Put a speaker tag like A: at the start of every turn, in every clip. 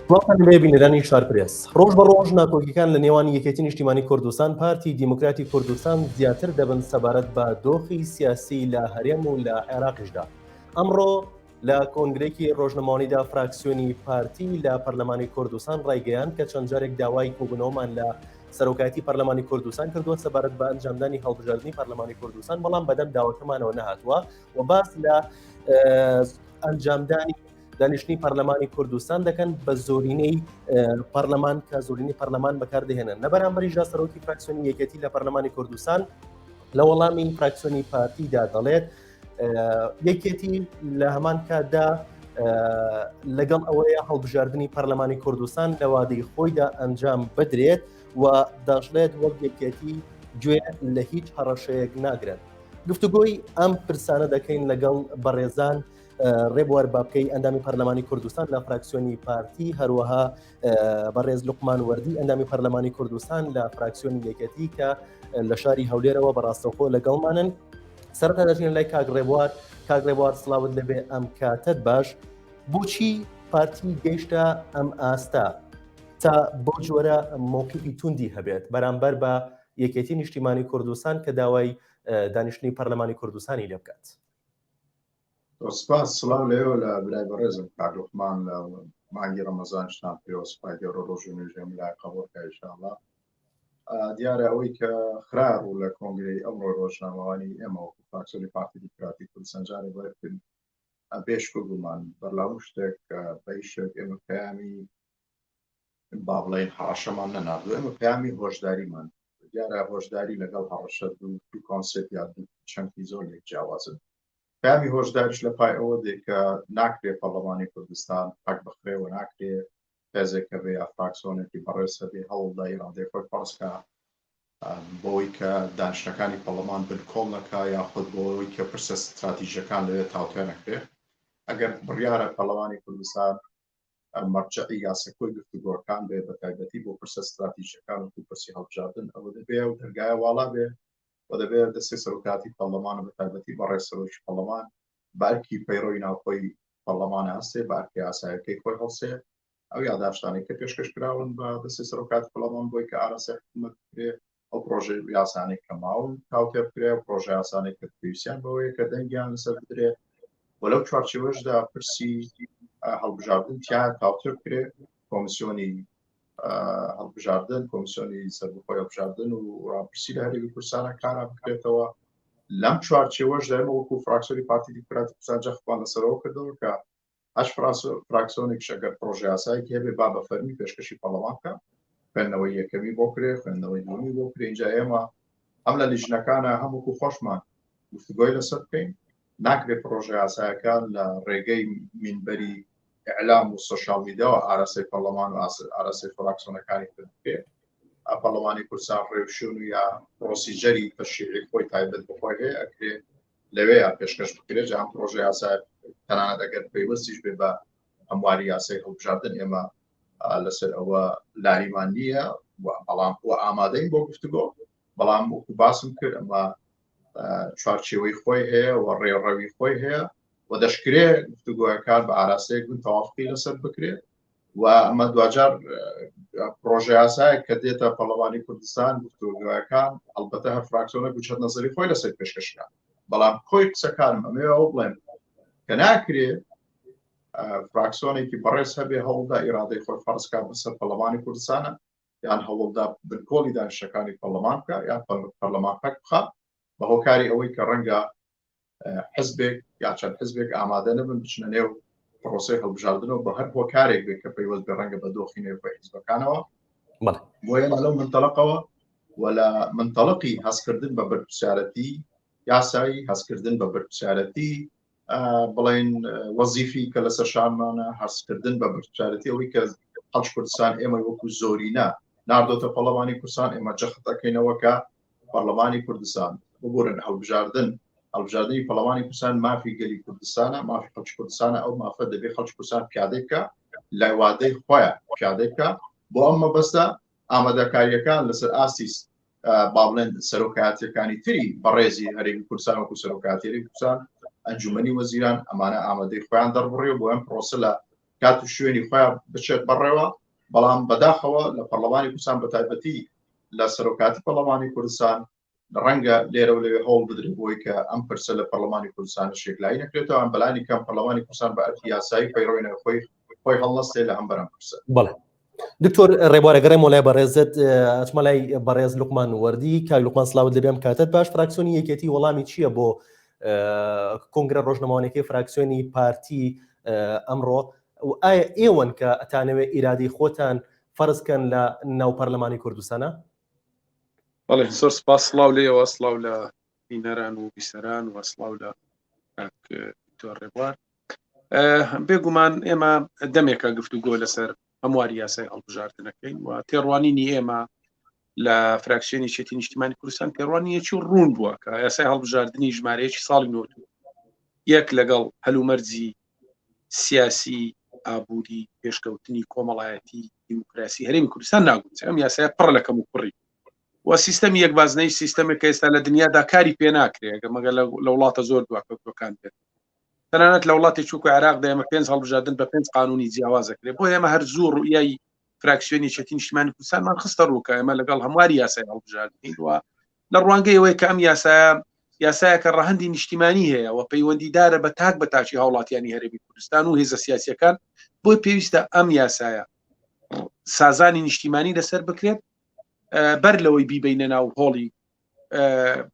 A: وڵاتان لێ بینەرانی شارپرێس ڕۆژ بە ڕۆژ ناکۆکیەکان لە نێوان یەکێتی نیشتیمانی کوردستان پارتی دیموکراتی کوردستان زیاتر دەبن سەبارەت بە دۆخی سیاسی لە هەرێم و لە عێراقیشدا. ئەمڕۆ لە کۆنگرێکی ڕۆژنەماوانیدا فراکسیۆنی پارتی لە پەرلەمانی کوردستان ڕایگەیان کە چەند جارێک داوای کۆبوونەوەمان لە سەرۆکاتی پەرلەمانی کوردستان کردووە سەبارەت بە ئەنجامدانی هەڵبژاردننی پەرلەمانی کوردستان، بەڵام بەدەم داوەکەمانەوە نەهاتووە و باس لە ئەنجامدانی دانیشتنی پەرلەمانی کوردستان دەکەن بە زۆرینەی پەرلەمان کە زۆرینەی پەرلەمان بەکاردەهێنن. لە بەرامبەریشدا سەرۆکی فراکسیۆنی یەکێتی لە پەرلەمانی کوردستان لە وەڵامی فراکسیۆنی پارتیدا دەڵێت یەکێتی لە هەمان کاتدا لەگەڵ ئەوەیە هەڵبژاردننی پەرلەمانی کوردستان لە وادەی خۆیدا ئەنجام بدرێت و دەژڵێت وەک یەکێتی گوێ لە هیچ هەڕەشەیەک ناگرێت. گفتوگۆی ئەم پرسانە دەکەین لەگەڵ بەڕێزان ڕێبوار بابکەی ئەندامی پەرلەمانی کوردستان لە فراکسیۆنی پارتی، هەروەها بەڕێز لوقمان وەردی ئەندامی پەرلەمانی کوردستان لە فراکسیۆنی یەکێتی کە لە شاری هەولێرەوە بەڕاستەوخۆ لەگەڵمانن. سەرەتا دەچین لای کاک ڕێبوار سڵاوت لەبێ ئەم کاتت باش. بۆچی پارتی گەیشتە ئەم ئاستا تا بۆ جۆرە موقعی توندی هەبێت بەرامبەر بە یەکێتی نیشتیمانی کوردستان کە داوای دانیشتنی پەرلەمانی کوردستانی لێ بکات؟
B: سپاس سڵاو لێوە لە برای بەڕێزم کاک لوقمان لە مانگی ڕەمەزانشتان پێوە سوپای گەورە ڕۆژ و نوێژێم لای قەبوڵکە ئینشاءالله. دیارە ئەوەی کە خرار و لە کۆنگرەی ئەمڕۆ ڕۆژنامەوانی ئێمە وەکو فراکسیۆنی پارتی دیموکراتی کوردستان جارێ بەرکرد پێشکۆ بوومان بەرلاو شتێک بەیشێک ئێمە پەیامی با بڵێن هەڕەشەمان نەناردووە، ئێمە پەیامی هۆشداریمان دیارە هۆشداری لەگەڵ هەڕەشە دوو کۆنسێپت یا دوو چەندی زۆر لێک جیاوازن. پەیامی هۆشداریش لە پای ئەوە دێ کە ناکرێت پەرلەمانی کوردستان پەک بخرێەوە، ناکرێت هێزێکە بێ یا فراکسیۆنێکی بەڕێز هەبێ هەوڵدا ئیرادەی خۆی فەرزکە بۆی کە دانیشتەکانی پەرلەمان بنکۆڵ نەکا یاخود بۆەوەی کە پرسە استراتیژیەکان لەوێ تاوتوێ نەکرێت. ئەگەر بڕیارە پەرلەمانی کوردستان مەرجعی یاسەکۆی گفتوگۆکان بێ بە تایبەتی بۆ پرسە استراتیژیەکان و پرسی هەڵبژاردن ئەوە دەبێ و دەرگایە واڵا بێ و دەبێت دەستی سەرۆکاتی پەرلەمان بە تایبەتی بە ڕێسەرۆکی پەرلەمان بارکی پەیڕۆی ناوخۆی پەرلەمان هەستێ بارکی یاسایەکەی خۆی هەڵسێ ئەو یادداشتانی کە پێشکەشکراون بە دەستی سەرۆکاتی پەرلەمان بۆی کە ئاراستی حکوومەت بکرێت ئەو پرۆژەی یاسانەی کە ماون تاوتێ بکرێت پرۆژە یاسانەی کە پێویستیان بەوەیە کە دەنگیان لەسەر بدرێت و لەو چوارچێوەشدا پرسی هەڵبژاردن تیا تاوتێ بکرێت. کۆمیسیۆنی هەڵبژاردن، کۆمیسیۆنی سەربەخۆی هەڵبژاردن و ڕاپرسی لە هەرێمی کوردستانە کارا بکرێتەوە. لەم چوارچێوەشدا ئێمە وەکو فراکسیۆنی پارتی دیموکراتی کوردستان جەخپان لەسەرەوە کردەوە کە هەش فراکسیۆنێکش ئەگەر پرۆژە یاسایەکی هەبێ با بە فەرمی پێشکەشی پەرلەمان بکات، خوێندنەوەی یەکەمی بۆ کرێ، خوێندنەوەی دووەمی بۆ کرێ. اینجا ئێمە ئەم لە لیژنەکانە هەموو خۆشمان گفتوگۆی لەسەر بکەین. ناکرێت پرۆژە یاسایەکان لە ڕێگەی مینبەری ئیعلام و سۆشیال میدیاوە ئاراستەی پەرلەمان و ئاراستەی فراکسیۆنەکانی بکرێت. پەرلەمانی کوردستان ڕێوشون و یا پرۆسیجەری تەشریعی خۆی تایبەت بخۆی هەیە ئەکرێت لەوەیە پێشکەش بکرێت. جا ئەم پرۆژە یاسای تەنانەت ئەگەر پەیوەستیش بێ بە هەمواری یاسای هەڵبژاردن ئێمە لەسەر ئەوە لاریمان نییە بەڵام ئامادەین بۆ گفتوگۆ، بەڵام وەکو باسم کرد ئەمە چوارچێوەی خۆی هەیە و ڕێڕەوی خۆی هەیە و دەشکرێت گفتوگۆیەکان بە ئاراستەیەک بن تەوافقی لەسەر بکرێت و ئەمە دوجار پرۆژە یاسایە کە دێتە پەرلەمانی کوردستان گفتوگۆیەکان ئەلبەتە هەر فراکسیۆنێک وچەت نەزەری خۆی لەسەر پێشکەشکان، بەڵام کۆی قسەکانم ئەمەوە بڵێن کە ناکرێت فراکسیۆنێکی بەڕێز هەبێ هەوڵدا ئیرادەی خۆی فەرزکە بەسەر پەرلەمانی کوردستانە یان هەوڵدا بنکۆڵی دانیشتەکانی پەرلەمان بکات یان پەرلەمان پەک بخات بە هۆکاری ئەوەی کە ڕەنگە حزبێک یا چەند حزبێک ئامادە نەبن بچنە نێو پرۆسەی هەڵبژاردنەوە بە هەر هۆکارێک بێت کە پەیوەست بە ڕەنگە بە دۆخی نێوەی حزبەکانەوە. بۆیە لەو منتەڵقەوە و لە منتەڵقی هەستکردن بە بەرپرسیارەتی یاسایی، هەستکردن بە بەرپرسیارەتی بڵێن وەزیفی کە لەسەر شانمانە، هەستکردن بە بەرپرسیارەتی ئەوەی کە حەج کوردستان ئێمە وەکو زۆرینە ناردۆتە پەرلەمانی کوردستان ئێمە جەخت دەکەینەوە کە پەرلەمانی کوردستان ببورن هەڵبژاردننی پەرلەمانی کوردستان مافی گەلی کوردستانە، مافی خەڵکی کوردستانە، ئەو مافە دەبێت خەڵکی کوردستان پیادە بکە لای وادەی خۆیان پیادە بکە. بۆ ئەم مەبەستە ئامادەکاریەکان لەسەر ئاسیس با بڵێن سەرۆکایەتیەکانی تری بەڕێزی هەرێمی کوردستان وەکو سەرۆکایەتی هەرێمی کوردستان ئەنجومەنی وەزیران ئەمانە ئامادەی خۆیان دەڕبڕێ بۆ ئەم پرۆسە لە کات و شوێنی خۆیان بچێت بەڕێوە بەڵام بەداخەوە لە پەرلەمانی کوردستان بە تایبەتی لە سەرۆکاتی پەرلەمانی کوردستان ڕەنگە لێرە و لەوێ هەوڵ بدرێت بۆی کە ئەم پرسە لە پەرلەمانی کوردستان شێکلایی نەکرێتەوە ئەم بەلانی کەم پەرلەمانی کوردستان بە ئەرکی یاسایی پەیڕۆی خۆی هەڵنەستێ لە هەم بەرەم پرسە.
A: بەڵێ دکتۆر ڕێبوارەگەڕێمەوە لای بەڕێزت ئەچمە لای بەڕێز لوقمان وەردی کاک لوقمان سڵاوت دەبێم کاتت باش فراکسیۆنی یەکێتی وەڵامی چییە بۆ کۆنگرە ڕۆژنەماوانەکەی فراکسیۆنی پارتی ئەمڕۆ و ئایا ئێوەن کە ئەتانەوێت ئیرادی خۆتان فەرزکەن لە ناو پەرلەمانی کوردستانە؟
C: بەڵێ زۆر سپاس سڵاو لێەوە سڵاو لە بینەران و بیسەران و سڵاو لە دکتۆر ڕێبوار. بێگومان ئێمە دەمێکە گفتوگۆ لەسەر هەمواری یاسای هەڵبژاردنەکەین و تێڕوانینی ئێمە لە فراکسیۆنی شێتی نیشتیمانی کوردستان تێڕوانیەکی ڕوون بووە کە یاسای هەڵبژاردننی ژمارەیەکی ساڵی 91 لەگەڵ هەلومەرجی سیاسی ئابووری پێشکەوتنی کۆمەڵایەتی دیموکراسی هەرێمی کوردستان ناگوت ئەم یاسای پڕ لە کەم و کوڕی و سیستەمی یەکبازنەی سیستەمێک کە ئێستا لە دنیادا کاری پێ ناکرێت مەگەر لە وڵاتە زۆر دواکەوتەکان بێت تەنانەت لە وڵاتی چووک و عێراقدا ئێمە 5 هەڵبژاردن بە 5 قانونی جیاوازەکرێت بۆ ئێمە هەر زوو ڕوئیای فراکسیۆنی شێتی نیشتیمانی کوردستانمان خستە ڕووکە ئێمە لەگەڵ هەمواری یاسای هەڵبژاردنین و لە ڕوانگەی ئەوەی کە ئەم یاسایەکە ڕەهەندی نیشتیمانی هەیە و پەیوەندیدارە بە تاک بە تاچی هاوڵاتیانی هەرێمی کوردستان و هێزە سیاسیەکان بۆی پێویستە ئەم یاسایە سازانی نیشتیمانی لەسەر بکرێت بەر لەوەی بیبینە ناو هۆڵی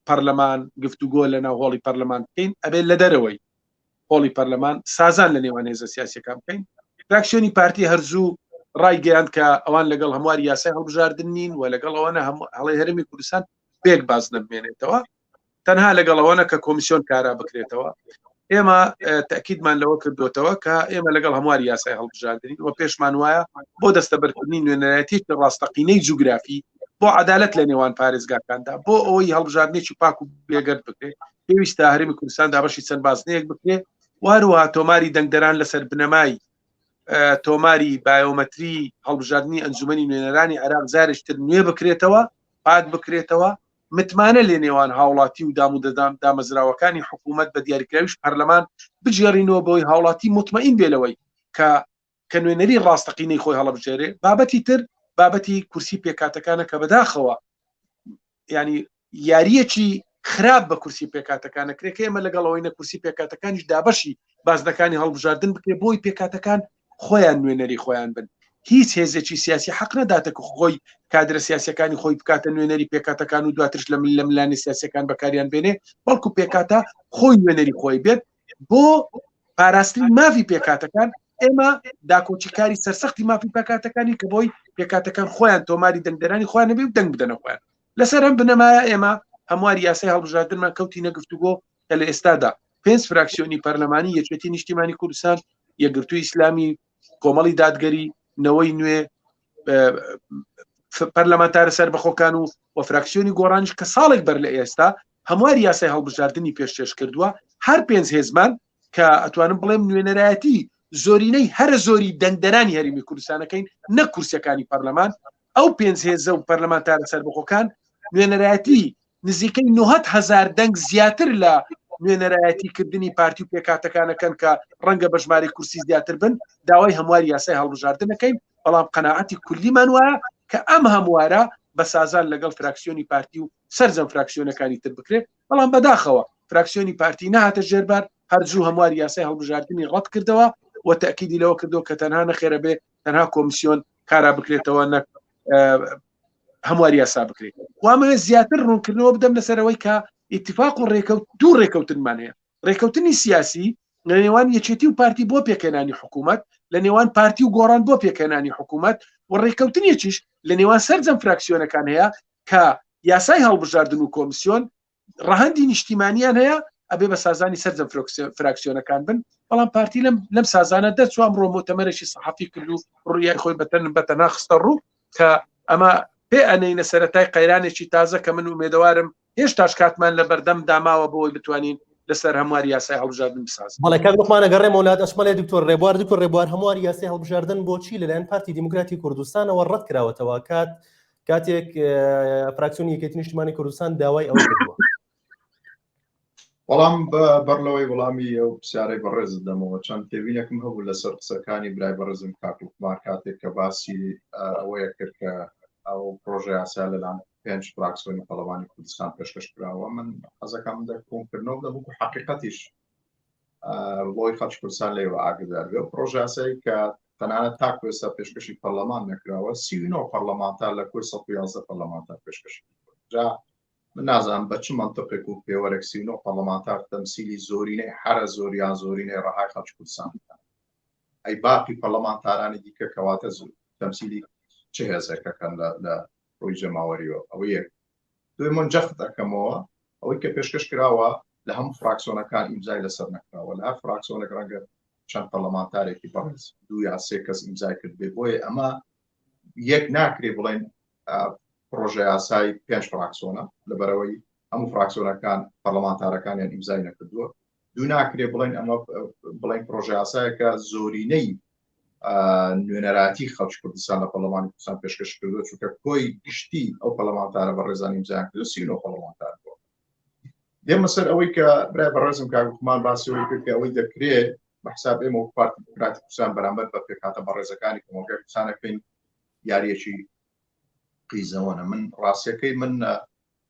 C: پەرلەمان گفتوگۆ لە ناو هۆڵی پەرلەمان بکەین ئەبێت لە دەرەوەی هۆڵی پەرلەمان سازان لە نێوان هێزە سیاسیەکان بکەین. فراکسیۆنی پارتی هەرزوو ڕایگەیاند کە ئەوان لەگەڵ هەمواری یاسای هەڵبژاردن نین و لەگەڵ ئەوانە هەڵی هەرێمی کوردستان بێک باز نەبمێنێتەوە تەنها لەگەڵ ئەوانە کە کۆمیسیۆن کارا بکرێتەوە. ئێمە تاکیدمان لەوە کردوتەوە کە ئێمە لەگەڵ هەمواری یاسای هەڵبژاردنین و پێشمان وایە بۆ دەستەبەرکردنی نوێنەرەتی ڕاستەقینەی جوگرافی بۆ عدالت لە نێوان پارێزگاکاندا بۆ ئەوەی هەڵبژاردنێکی پاک و بێگەرد بکرێت پێویستە هەرێمی کوردستان دابەشی چەند بازنەیەک بکرێت واروها تۆماری دەنگدەران لەسەر بنەمای تۆماری بایۆمەتری هەڵبژاردننی ئەنجومەنی نوێنەرانی عێراق زارشتر نوێ بکرێتەوە پاک بکرێتەوە متمانە لێ نێوان هاوڵاتی و دام و دامەزراوەکانی حکوومەت بە دیاریکراویش پەرلەمان بجێڕینەوە بۆی هاوڵاتی مطمئین بێلەوەی کە نوێنەری ڕاستەقینەی خۆی هەڵبژێرێ بابەتی تر بابەتی کورسی پێکاتەکانە کە بەداخەوە ینی یاریەکی خراپ بە کورسی پێکاتەکانە کرێکە ئێمە لەگەڵەوەی نە کورسی پێکاتەکانیش دابەشی بازنەکانی هەڵبژاردن بکرێ بۆی پێکاتەکان خۆیان نوێنەری خۆیان بن هیچ هێزێکی سیاسی حەق نەداتە کە خۆی کادرە سیاسەکانی خۆی بکاتە نوێنەری پێکاتەکان و دواترش لە ملانی سیاسەکان بەکاریان بێنێ بەڵکو پێکاتە خۆی نوێنەری خۆی بێت بۆ پاراستنی مافی پێکاتەکان ئێمە داکۆچیکاری سەرسەختی مافی پێکاتەکانی کە بۆی پێکاتەکان خۆیان تۆماری دەنگدەرانی خۆیان نەبێ و دەنگ بدەنە خۆیان لەسەر ئەم بنەمایە ئێمە هەمواری یاسای هەڵبژاردنمان کەوتی نەگفتوگۆ کە لە ئێستادا 5 فراکسیۆنی پەرلەمانی یەکێتی نیشتیمانی کوردستان یەکگرتووی ئیسلامی کۆمەڵی دادگەری نەوەی نوێ پەرلەمانتارە سەربەخۆکان و فراکسیۆنی گۆڕانیش کە ساڵێک بەر لە ئێستا هەمواری یاسای هەڵبژاردننی پێشکەش کردووە هەر 5 هێزمان کە ئەتوانم بڵێم نوێنەرایەتی زۆرینەی هەر زۆری دەنگدەرانی هەرێمی کوردستانەکەین نە کورسیەکانی پەرلەمان ئەو 5 هێزە و پەرلەمانتارە سەربەخۆکان نوێنەرایەتی نزیکەی 900,000 دەنگ زیاتر لە نوێنەرایەتیکردنی پارتی و پێکاتەکانەکەن کە ڕەنگە بە ژمارە کورسی زیاتر بن داوای هەمواری یاسای هەڵبژاردنەکەین بەڵام قەناعەتی کولیمان وایە کە ئەم هەموارە بە سازان لەگەڵ فراکسیۆنی پارتی و سەرجەم فراکسیۆنەکانی تر بکرێت بەڵام بەداخەوە فراکسیۆنی پارتی نهاتە ژێربار هەرزوو هەمواری یاسای هەڵبژاردننی ڕەت کردەوە و تاکیدی لەوە کردو کە تەنها نەخێرە بێ تەنها کۆمیسیۆن کارا بکرێتەوە نەک هەمواری یاسا بکرێت وامەوێت زیاتر ڕوونکردنەوە بدەم لەسەرەوەی کە ئیتیفاق و دوو ڕێکەوتنمان هەیە ڕێکەوتنی سیاسی لە نێوان یەکێتی و پارتی بۆ پێکەێنانی حکوومەت لە نێوان پارتی و گۆڕان بۆ پێکەێنانی حکوومەت و ڕێکەوتنیەکیش لە نێوان سەرجەم فراکسیۆنەکان هەیە کە یاسای هەڵبژاردن و کۆمیسیۆن ڕەهەندی نیشتیمانیان هەیە ئەبێ بە سازانی سەرجەم فراکسیۆنەکان بن بەڵام پارتی لەم سازانە دەرچوام ڕۆ مۆتەمەرێکی سەحەفی کرد و ڕوویای خۆی بەتەنها خستە ڕوو کە ئەمە پێ ئەنەینە سەرەتای قەیرانێکی تازە کە من ئومێدەوارم هێشتاش کاتمان لە بەردەم داماوە بۆی بتوانین لەسەر هەمواری یاسای هەڵبژاردن بسازین.
A: بەڵێ کاک لوقمان ئەگەڕێمە وڵات ئەچمەڵێ دکتۆر ڕێبوار هەمواری یاسای هەڵبژاردن بۆچی لەلایەن پارتی دیموکراتی کوردستانەوە ڕەت کراوەتەوە کاتێک فراکسیۆنی یەکێتی نیشتیمانی کوردستان داوای ئەوە کردووە؟
B: وەڵام بەرلەوەی وەڵامی ئەو پرسیارەی بەڕێزت دەمەوە چەند تێبینێکم هەبوو لەسەر قسەکانی برای بەڕێزم کاکومان کاتێک کە باسی ئەوەیە کرد کە ئەو پرۆژه یاسا لەلایەن 5 فراکسیۆنی پەرلەمانی کوردستان پێشکەش کراوە. من حەزەکەم کۆمکردنەوە دەبوو و حەقیقەتیش بۆی خەڵکی کوردستان لێوە ئاگدار بێ. پرۆژه یاسایی کە تەنانەت تاکو ئێستا پێشکەشی پەرلەمان نەکراوە 39 پەرلەمانتار لە کورد 111 پەرلەمانتار پێشکەشی جا من نازانم بە چ منطقێک و پێوەرێک 39 پەرلەمانتار تەمسیلی زۆرینەی هەرە زۆریان زۆرینەی ڕەهای خەڵکی کوردستان بکەن. ئەی باقی پەرلەمانتارانی دیکە کەواتە تەمسیلی چ هێزێکەکەن لە ڕووی جەماوەریەوە. ئەوە یەک. دوێ من جەخت دەکەمەوە ئەوەی کە پێشکەش کراوە لە هەموو فراکسیۆنەکان ئیمزای لەسەر نەکراوە. لە هەر فراکسیۆنێک ڕەنگە چەند پەرلەمانتارێکی بەڕێز 2 یا 3 کەس ئیمزای کرد بێ. بۆیە ئەمە یەک ناکرێ بڵێن پرۆژه یاسای 5 فراکسیۆنە لەبەرەوەی هەموو فراکسیۆنەکان پەرلەمانتارەکانیان ئیمزای نەکردووە. دوو ناکرێ بڵێن ئەمە بڵێن پرۆژه یاسایەکە زۆرینەی نوێنەراتی خەڵکی کوردستان لە پەرلەمانی کوردستان پێشکەش کردووە چونکە کۆی گشتی ئەو پەرلەمانتارە بەڕێزان ئیمزایان کردو 39 پەرلەمانتار بووە. دێمە سەر ئەوەی کە برای بەڕێزم کاکومان باسیەوەی کرد کە ئەوەی دەکرێت بە حساب ئێمە وەک پارتی دموکراتی کوردستان بەرامبەر بە پێکهاتە بەڕێزەکانی کۆمەلگای کوردستانەکەین یاریەکی قیزەوەنە. من ڕاستیەکەی من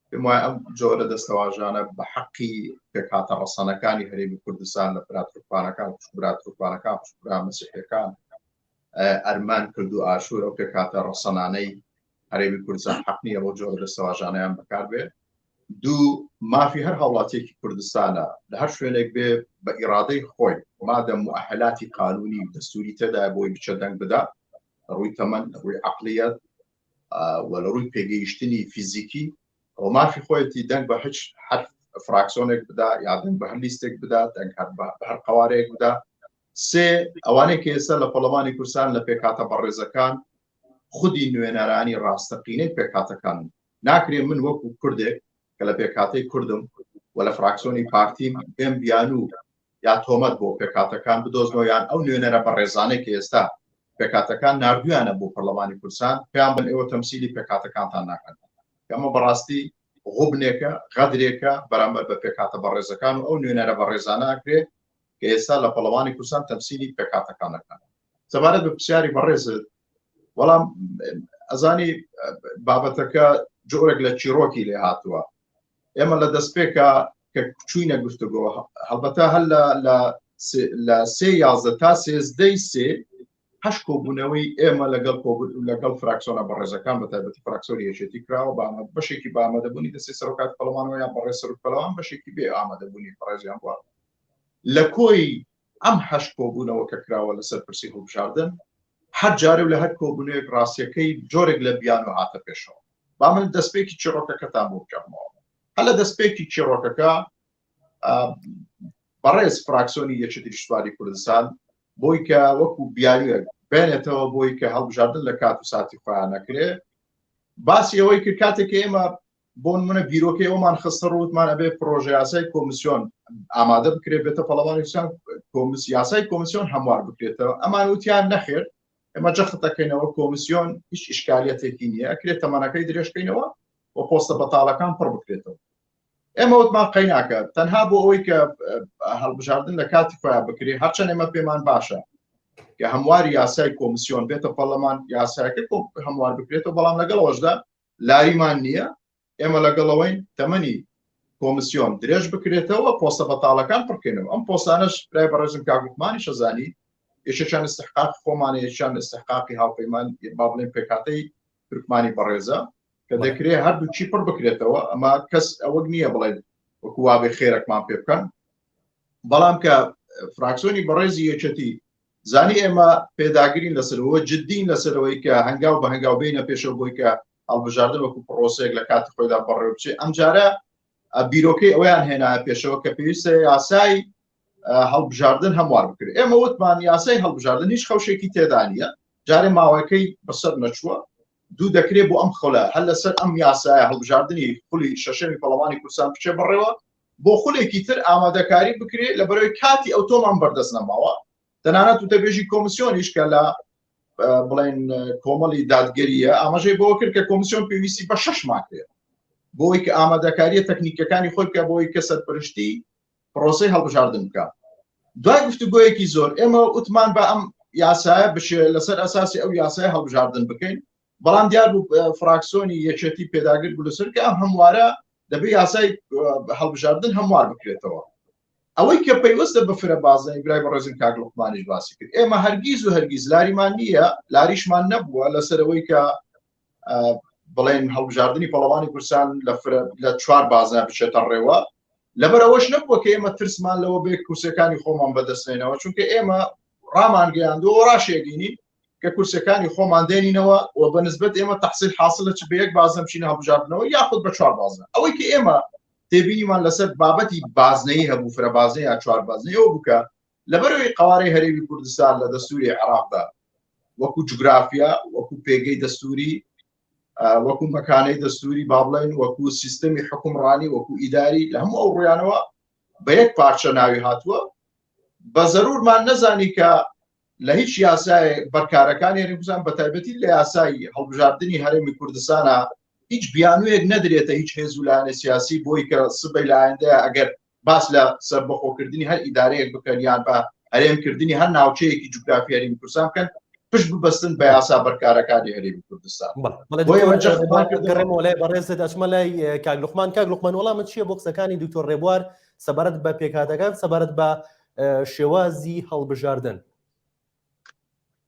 B: پێم وایە ئەم جۆرە دەستەواژانە بە حەقی پێکهاتە ڕەسەنەکانی هەرێمی کوردستان لە براتوکوانەکان براتوکوانەکان پشتبرا مەسیحیەکان ئەرمان کرد و ئاشور ئەو پێکهاتە ڕەسەنانەی هەرێمی کوردستان حەق نییە بۆ جۆرە دەستەواژانەیان بەکاربێ. دوو مافی هەر هاوڵاتیەکی کوردستانە لە هەر شوێنێک بێ بە ئیرادەی خۆی مادە موئهلاتی قانونی و دەستوری تێدا بۆی بچە دەنگ بدا ڕووی تەمەن ڕووی عەقلیەت و لە ڕووی پێگەیشتنی فیزیکی ئەو مافی خۆیەتی دەنگ بە هەر فراکسیۆنێک بدا یا دەنگ بە هەر لیستێک بدا دەنگ بە هەر قوارەیەک بدا. سێ ئەوانەیە کە ئێستا لە پەرلەمانی کوردستان لە پێکهاتە بەڕێزەکان خودی نوێنەرانی ڕاستەقینەی پێکهاتەکان ناکرێ من وەکو کوردێک کە لە پێکهاتەی کوردم و لە فراکسیۆنی پارتیم بێم بیان و یا تۆمەت بۆ پێکهاتەکان بدۆزنەوە یان ئەو نوێنەرە بەڕێزانەی کە ئێستا پێکهاتەکان نردویانە بۆ پەرلەمانی کوردستان پێیان بن ئێوە تەمسیلی پێکهاتەکانتان ناکەن. ئەمە بەڕاستی غوبنێکە غەدرێکە بەرامبەر بە پێکهاتە بەڕێزەکان و ئەو نوێنەرە بەڕێزانە ئەکرێت کە ئێستا لە پەرلەمانی کوردستان تەمسیلی پێکهاتەکانەکان. سەبارەت بە پرسیاری بەڕێزت وەڵام ئەزانی بابەتەکە جۆرێک لە چیرۆکی لێ هاتووە. ئێمە لە دەستپێکە کە چوینە گفتوگۆ هەڵبەتە هەر لە 3 تا 13 هەش کۆبوونەوەی ئێمە لەگەڵ فراکسیۆنە بەڕێزەکان بە تایبەتی فراکسیۆنی یەکێتی کراوە بەشێکی بە ئامادەبوونی دەستی سەرۆکات پەرلەمانەوە یان بەڕێز سەرۆکپەرلەمان بەشێکی بێ ئامادەبوونی بەڕێزیان بووە. لە کۆی ئەم هەش کۆبوونەوە کە کراوە لەسەر پرسی هەڵبژاردن هەر جارێ و لە هەر کۆبوونەیەک ڕاستیەکەی جۆرێک لە بیان و هاتە پێشەوە. با من دەستپێکی چیرۆکەکەتان بۆ بکەمەوە. هەر لە دەستپێکی چیرۆکەکە بەڕێز فراکسیۆنی یەکێتی پشتیوانی کوردستان بۆی کە وەکو بیانوێک بێنێتەوە بۆی کە هەڵبژاردن لە کات و ساتی خۆیان نەکرێ باسی ئەوەی کرد کاتێک ئێمە بۆ نمونە بیرۆکەی ئەومان خستە ڕووتمان ئەبێ پرۆژە یاسای کۆمیسیۆن ئامادە بکرێت بێتە پەرلەمانی کوردستان یاسای کۆمیسیۆن هەموار بکرێتەوە. ئەمان وتیان نەخێر ئێمە جەخت دەکەینەوە کۆمیسیۆن هیچ ئیشکالیەتێکی نییە ئەکرێت تەمەنەکەی درێژکەینەوە و پۆستە بەتاڵەکان پڕ بکرێتەوە. ئێمە وتمان قەیناکە تەنها بۆ ئەوەی کە هەڵبژاردن لە کاتی خۆیان بکرێت هەرچەند ئێمە پێمان باشە کە هەمواری یاسای کۆمیسیۆن بێتە پەرلەمان یاسایەکە هەموار بکرێتەوە بەڵام لەگەڵەوەشدا لاریمان نییە ئێمە لەگەڵەوەین تەمەنی کۆمیسیۆن درێژ بکرێتەوە پۆستە بەتاڵەکان پڕکەینەوە. ئەم پۆستانەش برای بەڕێزم کاگوتمانی شەزانی یەکێکیان استحقاق خۆمانە یەکیان استحقاقی هاوپەیمان با بڵێن پێکهاتەی تورکمانی بەڕێزە کە دەکرێت هەردوو چی پڕ بکرێتەوە. ئەمە کەس ئەوە نییە بڵێن وەکو وابێ خێرەکمان پێ بکەن بەڵام کە فراکسیۆنی بەڕێزی یەکێتی زانی ئێمە پێداگرین لەسەرەوە جددین لەسەرەوەی کە هەنگاو بە هەنگاو بینە پێشەوە بۆی کە هەڵبژاردن وەکو پرۆسەیەک لە کاتی خۆیدا بەڕێوە بچێت. ئەم جارە بیرۆکەی ئەویان هێنایە پێشەوە کە پێویستە یاسای هەڵبژاردن هەموار بکرێت. ئێمە وتمان یاسای هەڵبژاردن هیچ خەوشێکی تێدا نیە جارێ ماوەکەی بەسەر نەچووە دوو دەکرێت بۆ ئەم خۆلە هەر لەسەر ئەم یاسایە هەڵبژاردننی خولی شەشەمی پەرلەمانی کوردستان بچێ بڕێوە بۆ خولێکی تر ئامادەکاری بکرێت لە بەرەوەی کاتی ئەو تۆمان بەردەست نەماوە. تەنانەت وتەبێژی کۆمیسیۆنیش کە لە بڵێن کۆمەڵی دادگەریە ئاماژەی بۆ کرد کە کۆمیسیۆن پێویستی بە 6 ماکرێت بۆی کە ئامادەکاریە تەکنیکەکانی خۆی کە بۆی کە سەرپەرشتی پرۆسەی هەڵبژاردن بکە. دوای گفتوگۆیەکی زۆر ئێمە وتمان بە ئەم یاسایە بشێ لەسەر ئەساسی ئەو یاسای هەڵبژاردن بکەین، بەڵام دیار بوو فراکسیۆنی یەکێتی پێداگر بوو لەسەر کە ئەم هەموارە دەبێت یاسای هەڵبژاردن هەموار بکرێتەوە. ئەوەی کە پەیوەستە بە فرەبازنەی برای بەڕێزم کاک لوقمانیش باسی کرد، ئێمە هەرگیز و هەرگیز لاریمان نییە، لاریشمان نەبووە لەسەرەوەی کە بڵێن هەڵبژاردننی پەڵەوانی کوردستان لە 4 بازنە بچێتە ڕێوە، لەبەر ئەوەش نەبووە کە ئێمە ترسمان لەوە بێ کورسەکانی خۆمان بەدەستێنەوە، چونکە ئێمە ڕامانگەیاندووە ڕاشێگینی کە کورسەکانی خۆمان دێنینەوە و بەنسبەت ئێمە تەحسیل حاصلە چ بە 1 بازنە بچینە هەڵبژاردنەوە یاخود بە 4 بازنە. ئەوەی کە ئێمە تێبینیمان لەسەر بابەتی بازنەی هەبوو فرەبازنەی یا 4 بازنەی ئەوە بووکە لەبەرەوەی قوارەی هەرێمی کوردستان لە دەستوری عێراقدا وەکو جوگرافیا، وەکو پێگەی دەستوری، وەکو مەکانەی دەستوری با بڵێن وەکو سیستەمی حکومڕانی، وەکو ئیداری، لە هەموو ئەو ڕویانەوە بە 1 پارچە ناوی هاتووە. بە زەرورمان نەزانی کە لە هیچ یاسای بەرکارەکانی هەرێمی کوردستان بە تایبەتی لە یاسای هەڵبژاردننی هەرێمی کوردستانە هیچ بیانوویەک نەدرێتە هیچ هێز و لایەنە سیاسی بۆی کە سبەی لە ئایندەیە ئەگەر باس لە سەربەخۆکردنی هەر ئیدارەیەک بکەن یان بە هەرێمکردنی هەر ناوچەیەکی جوگرافی هەرێمی کوردستان بکەن پشت ببەستن بە یاسا بەرکارەکانی هەرێمی کوردستان.
A: گەڕێمەوە لای بەڕێزت ئەچمە لای کاک لوقمان. کاک لوقمان وەڵامت چییە بۆ قسەکانی دکتۆر ڕێبوار سەبارەت بە پێکهاتەکان سەبارەت بە شێوازی هەڵبژاردن؟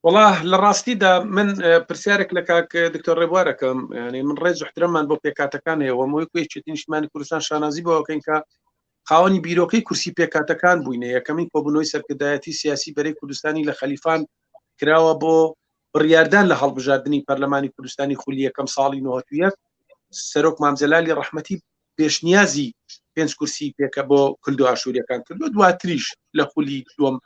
C: والله لە ڕاستیدا من پرسیارێک لە کاک دکتۆر ڕێبوارەکەم، ینی من ڕێز و احتراممان بۆ پێکهاتەکانەوە هەمووی کوێچێتی نیشتمانی کوردستان شانازی بۆکەین کە خاوەنی بیرۆکەی کورسی پێکهاتەکان بووینە. یەکەمین کۆبوونەوەی سەرکردایەتی سیاسی بەرەی کوردستانی لە خەلیفان کراوە بۆ بڕیاردان لە هەڵبژاردننی پەرلەمانی کوردستانی خولی یەکەم ساڵی 91. سەرۆک مامجەلالی ڕەحمەتی پێشنیازی 5 کورسی پێکە بۆ کورد و ئاشووریەکان کردو، دواتریش لە خولی دووەم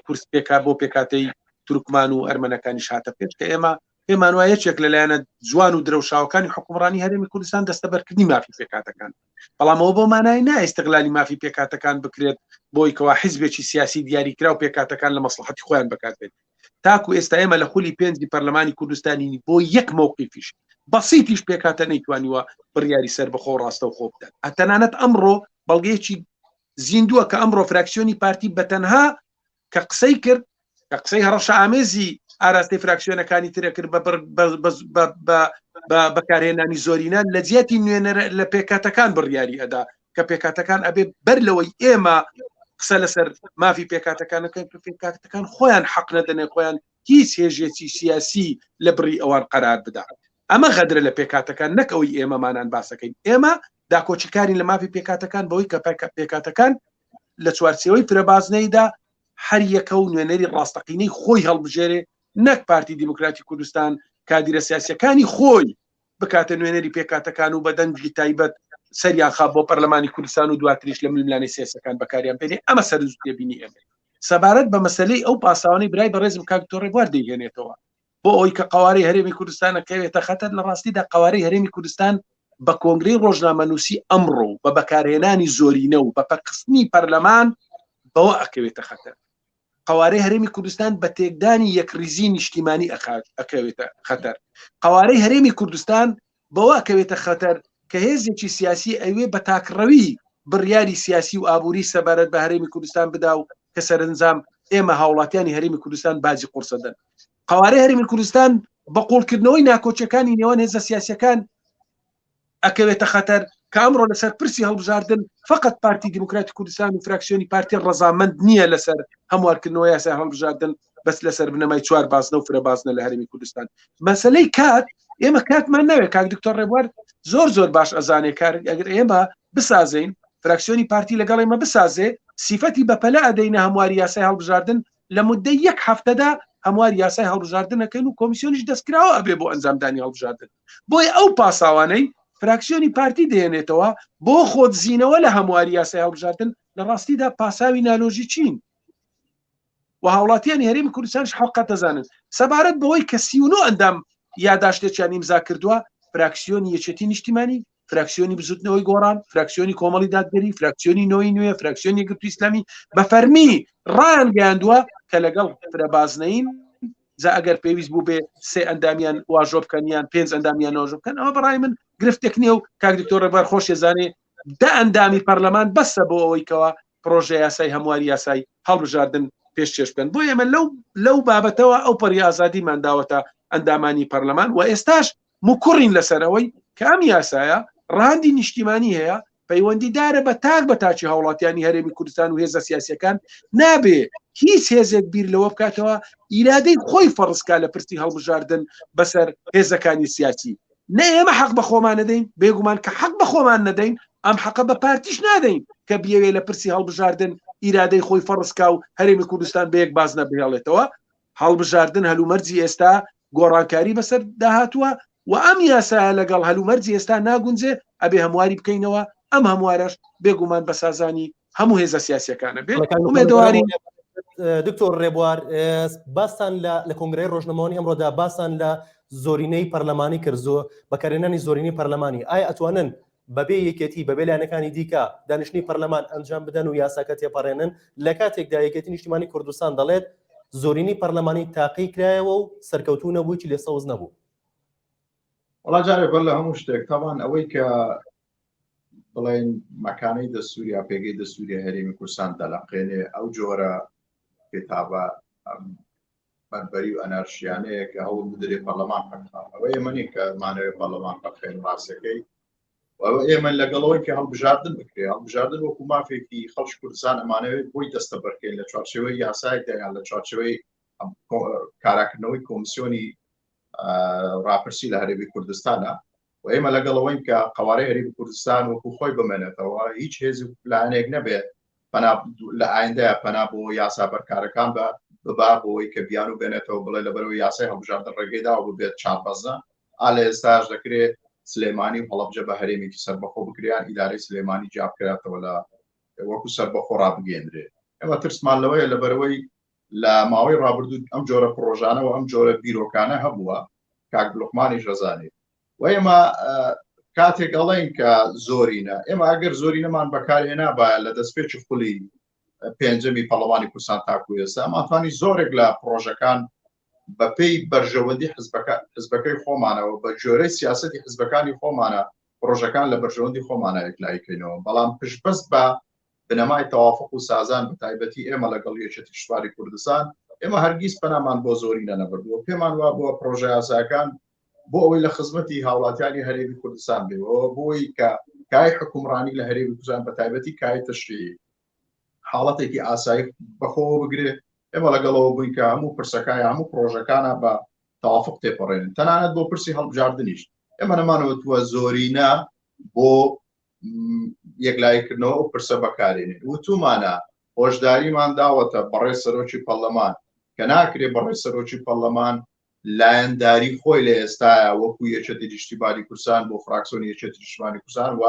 C: کورس پێکا بۆ پێکاتەی تورکمان و ئەرمەنەکانیش هاتە پێش کە ئێمە پێمان وایە یەکێک لەلایەنە جوان و درەوشاوەکانی حکومڕانی هەرێمی کوردستان دەستەبەرکردنی مافی پێکاتەکان. بەڵام ئەوە بۆ مانای نا ئیستیغلالی مافی پێکاتەکان بکرێت بۆی کەوا حیزبێکی سیاسی دیاریکرا و پێکاتەکان لە مەسلحەتی خۆیان بەکاربێت. تاکو ئێستا ئێمە لە خولی 5 پەرلەمانی کوردستانی بۆ 1 مووقیفیش بەسیتیش پێکاتە نەیتوانیوە بڕیاری سەر بەخۆ ڕاستە و خۆ بدات. ئەتەنانەت ئەمڕۆ بەڵگەیەکی زیندووە کە ئەمڕۆ فراکسیۆنی پارتی بەتەنها کە قسەی کرد کە قسەی هەڕەشە ئامێزی ئاراستی فراکسیۆنەکانی ترە کرد بە بەکارهێنانی زۆرینە لە جیاتی نوێنەر لە پێکاتەکان بڕیاری ئەدا کە پێکاتەکان ئەبێ بەر لەوەی ئێمە قسە لەسەر مافی پێکاتەکانەکەی پێکاتەکان خۆیان حەق نەدەنێ خۆیان هیچ هێژێکی سیاسی لە بڕی ئەوان قەرار بدات. ئەمە غەدرە لە پێکاتەکان نەکەوەی ئێمەمانان باسەکەین. ئێمە داکۆچیکاری لە مافی پێکاتەکان بەوەی کە پێکاتەکان لە چوارچێوەی فرەبازنەیدا هەر یەکە و نوێنەری ڕاستەقینەی خۆی هەڵبژێرێ، نەک پارتی دیموکراتی کوردستان کادیرە سیاسیەکانی خۆی بکاتە نوێنەری پێکاتەکان و بە دەنگی تایبەت سەریان خا بۆ پەرلەمانی کوردستان و دواتریش لە ململانی سیاسەکان بەکاریان پێنێ. ئەمە سەرزوتێبینی ئێمە سەبارەت بە مەسەلەی ئەو پاساوانەی برای بەڕێزم کاک دکتۆر ڕێبوار دەیهێنێتەوە بۆ ئەوەی کە قوارەی هەرێمی کوردستان نەکەوێتە خەتەر. لە ڕاستیدا قوارەی هەرێمی کوردستان بە کۆنگرەی ڕۆژنامەنووسی ئەمڕۆ بە بەکارهێنانی زۆرینە و بە پەرقستنی پەرلەمان بەوە ئەکەوێتە خەتەر. قوارەی هەرێمی کوردستان بە تێکدانی یەکریزی نیشتیمانی ئەکەوێتە خەتەر. قوارەی هەرێمی کوردستان بەوە ئەکەوێتە خەتەر کە هێزێکی سیاسی ئەوێ بە تاکڕەوی بڕیاری سیاسی و ئابووری سەبارەت بە هەرێمی کوردستان بدا و کە سەرنجام ئێمە هاوڵاتیانی هەرێمی کوردستان باجی قورسە دەن. قوارەی هەرێمی کوردستان بە قوڵکردنەوەی ناکۆچەکانی نێوان هێزە سیاسیەکان ئەکەوێتە خەتەر کە ئەمڕۆ لەسەر پرسی هەڵبژاردن فقط پارتی دیموکراتی کوردستان و فراکسیۆنی پارتی ڕەزامەند نییە لەسەر هەموارکردنەوە یاسای هەڵبژاردن بەس لەسەر بنەمای 4 بازنە و فرەبازنە لە هەرێمی کوردستان. مەسەلەی کات ئێمە کاتمان ناوێت. کاک دکتۆر ڕێبوار زۆر باش ئەزانێ کار ئەگەر ئێمە بسازین فراکسیۆنی پارتی لەگەڵ ئێمە بسازێ سیفەتی بەپەلە ئەدەینە هەمواری یاسای هەڵبژاردن لە مودەی 1 هەفتەدا هەمواری یاسای هەڵبژاردنەکەن و کۆمیسیۆنیش دەستکراوە ئەبێ بۆ ئەنجامدانی هەڵبژاردن. بۆیە ئەو پاساوانەی فراکسیۆنی پارتی دێنێتەوە بۆ خۆتزیینەوە لە هەمواری یاسای هەڵبژاردن لە ڕاستیدا پاساوی نالۆژی چین و هاوڵاتیانی هەرێمی کوردستانش حەقە دەزانن سەبارەت بەوەی کە 39 ئەندام یاداشتێکیان ئیمزا کردووە. فراکسیۆنی یەکێتی نیشتیمانی، فراکسیۆنی بزوتنەوەی گۆڕان، فراکسیۆنی کۆمەڵی دادگەری، فراکسیۆنی نۆی نوێ، فراکسیۆنی یەکگرتووی ئیسلامی بە فەرمی ڕایان گەیاندووە کە لەگەڵ فرەبازنەین جا ئەگەر پێویست بوو بێ 3 ئەندامیان واژۆ بکەن یان 5 ئەندامیان واژۆ بکەن. ئەوە بەڕای من گرفتێک نییە و کاک دکتۆر ڕێبوار خۆش ێزانێ دا ئەندامی پەرلەمان بەسە بۆ ئەوەی کەەوە پرۆژە یاسای هەمواری یاسای هەڵبژاردن پێش چێش بکەن بۆ ئێمە لەو بابەتەوە ئەو پەری ئازادیمان داوەتە ئەندامانی پەرلەمان و ئێستاش مکوڕین لەسەرەوەی کە ئەم یاسایە ڕاندی نیشتیمانی هەیە پەیوەندیدارە بە تاچی هاوڵاتیانی هەرێمی کوردستان و هێزە سیاسیەکان نابێ هیچ هێزێک بیر لەوە بکاتەوە ئیرادەی خۆی فەڕسکا لە پرسی هەڵبژاردن بەسەر هێزەکانی سیاسی نە ئێمە حەق بە خۆمان نەدەین بێگومان کە حەق بە خۆمان نەدەین ئەم حەقە بە پارتیش نادەین کە بیەوێ لە پرسی هەڵبژاردن ئیرادەی خۆی فەڕسکا و هەرێمی کوردستان بە یەک باز نەبهێڵێتەوە هەڵبژاردن هەلومەرجی ئێستا گۆڕانکاری بەسەر داهاتووە و ئەم یاسایە لەگەڵ هەلومەرجی ئێستا ناگونجێ ئەبێ هەمواری بکەینەوە ئەم هەموارەش بێگومان بە سازانی هەموو هێزە سیاسیەکانە بێت ئومێدەواری
A: دکتۆر ڕێبوار باسان لە کۆنگرەی ڕۆژنەمەوانی ئەمڕۆدا باسان لە زۆرینەی پەرلەمانی کردزۆ بەکارهێنانی زۆرینەی پەرلەمانی ئایا ئەتوانن بەبێ یەکێتی بەبێ لایەنەکانی دیکە دانیشتنی پەرلەمان ئەنجام بدەن و یاساکە تێپەڕێنن لە کاتێکدا یەکێتی نیشتیمانی کوردستان دەڵێت زۆرینی پەرلەمانی تاقی کرایەوە و سەرکەوتوو نەبووی چ لێ سەوز نەبوو
B: وڵا جارێ بەر لە هەموو شتێک تاوان ئەوەی کە بڵێن مەکانەی دەستووریا پێگەی دەستووری هەرێمی کوردستان دەلاقێنێ ئەو جۆرە کتابە بەربەری و ئەنارشیانەیە کە هەوڵ بدرێ پەرلەمان پەکا ئەوە ئێمەنی کە مانەوەی پەرلەمان پەکەین ڕاستەکەی ئەوە ئێمە لەگەڵەوەی کە هەڵبژاردن بکرێ هەڵبژاردن وەکو مافێکی خەڵکی کوردستان ئەمانەوەی بۆی دەستە بەرکەین لە چوارچێوەی یاسایەکدا یان لە چوارچێوەی کاراکردنەوەی کۆمیسیۆنی ڕاپرسی لە هەرێمی کوردستانە و ئێمە لەگەڵەوەی کە قوارەی هەرێمی کوردستان وەکو خۆی بمێنێتەوە هیچ هێزی لایەنێک نەبێت لە ئایندەیە پەنا بۆ یاسا بەرکارەکان ببا بۆەوەی کە بیان و بێنێتەوە بڵێ لەبەرەوەی یاسای هەڵبژاردن ڕێگەیدا و ببێت چاربەزە ئالە ئێستاش دەکرێت سلێمانی و هەڵەبجە بە هەرێمێکی سەربەخۆ بکریان ئیدارەی سلێمانی جابکراتەوە لە وەکو سەربەخۆ ڕابگەێنرێ ئێمە ترسمان لەوەیە لەبەرەوەی لە ماوەی ڕابردوو ئەم جۆرە پرۆژانەوە ئەم جۆرە بیرۆکانە هەبووە کاک لوقمانی ژەزانی و ئێمە کاتێک ئەڵێن کە زۆرینە ئێمە ئەگەر زۆرینەمان بەکارهێنا باە لە دەستپێکی خولی پێنجەمی پەرلەمانی کوردستان تاکو ئێستا ئەمانتوانی زۆرێک لە پرۆژەکان بەپێی بەرژەوەندی حزبەکەی خۆمانەوە بە جۆرەی سیاسەتی حزبەکانی خۆمانە پرۆژەکان لە بەرژەوەندی خۆمانە یەکلایکەینەوە بەڵام پشتبەست بە بنەمای تەوافق و سازان بە تایبەتی ئێمە لەگەڵ یەکێتی شتواری کوردستان ئێمە هەرگیز پەنامان بۆ زۆرینە نەبردووە پێمان وا بۆ پرۆژە یاساکان بۆ ئەوەی لە خزمەتی هاوڵاتیانی هەرێمی کوردستان بێەوە بۆی کە کای حکومڕانی لە هەرێمی کوردستان بە تایبەتی کای تشریعی حاڵەتێکی ئاسایی بەخۆوە بگرێ ئێمە لەگەڵەوە بووین کە هەموو پرسەکای هەموو پرۆژەکانە بە تەوافق تێپەڕێنن تەنانەت بۆ پرسی هەڵبژاردنیش ئێمە نەمانەوەتووە زۆرینە بۆ یەکلایکردنەوە و پرسە بەکارێنێ وتومانە هۆشداریمان داوەتە بەڕێز سەرۆکی پەرلەمان کە ناکرێ بەڕێز سەرۆکی پەرلەمان لایەنداری خۆی لە ئێستاە وەکو یەکێتی نیشتیمانی کوردستان بۆ فراکسیۆنی یەکێتی نیشتیمانی کوردستان و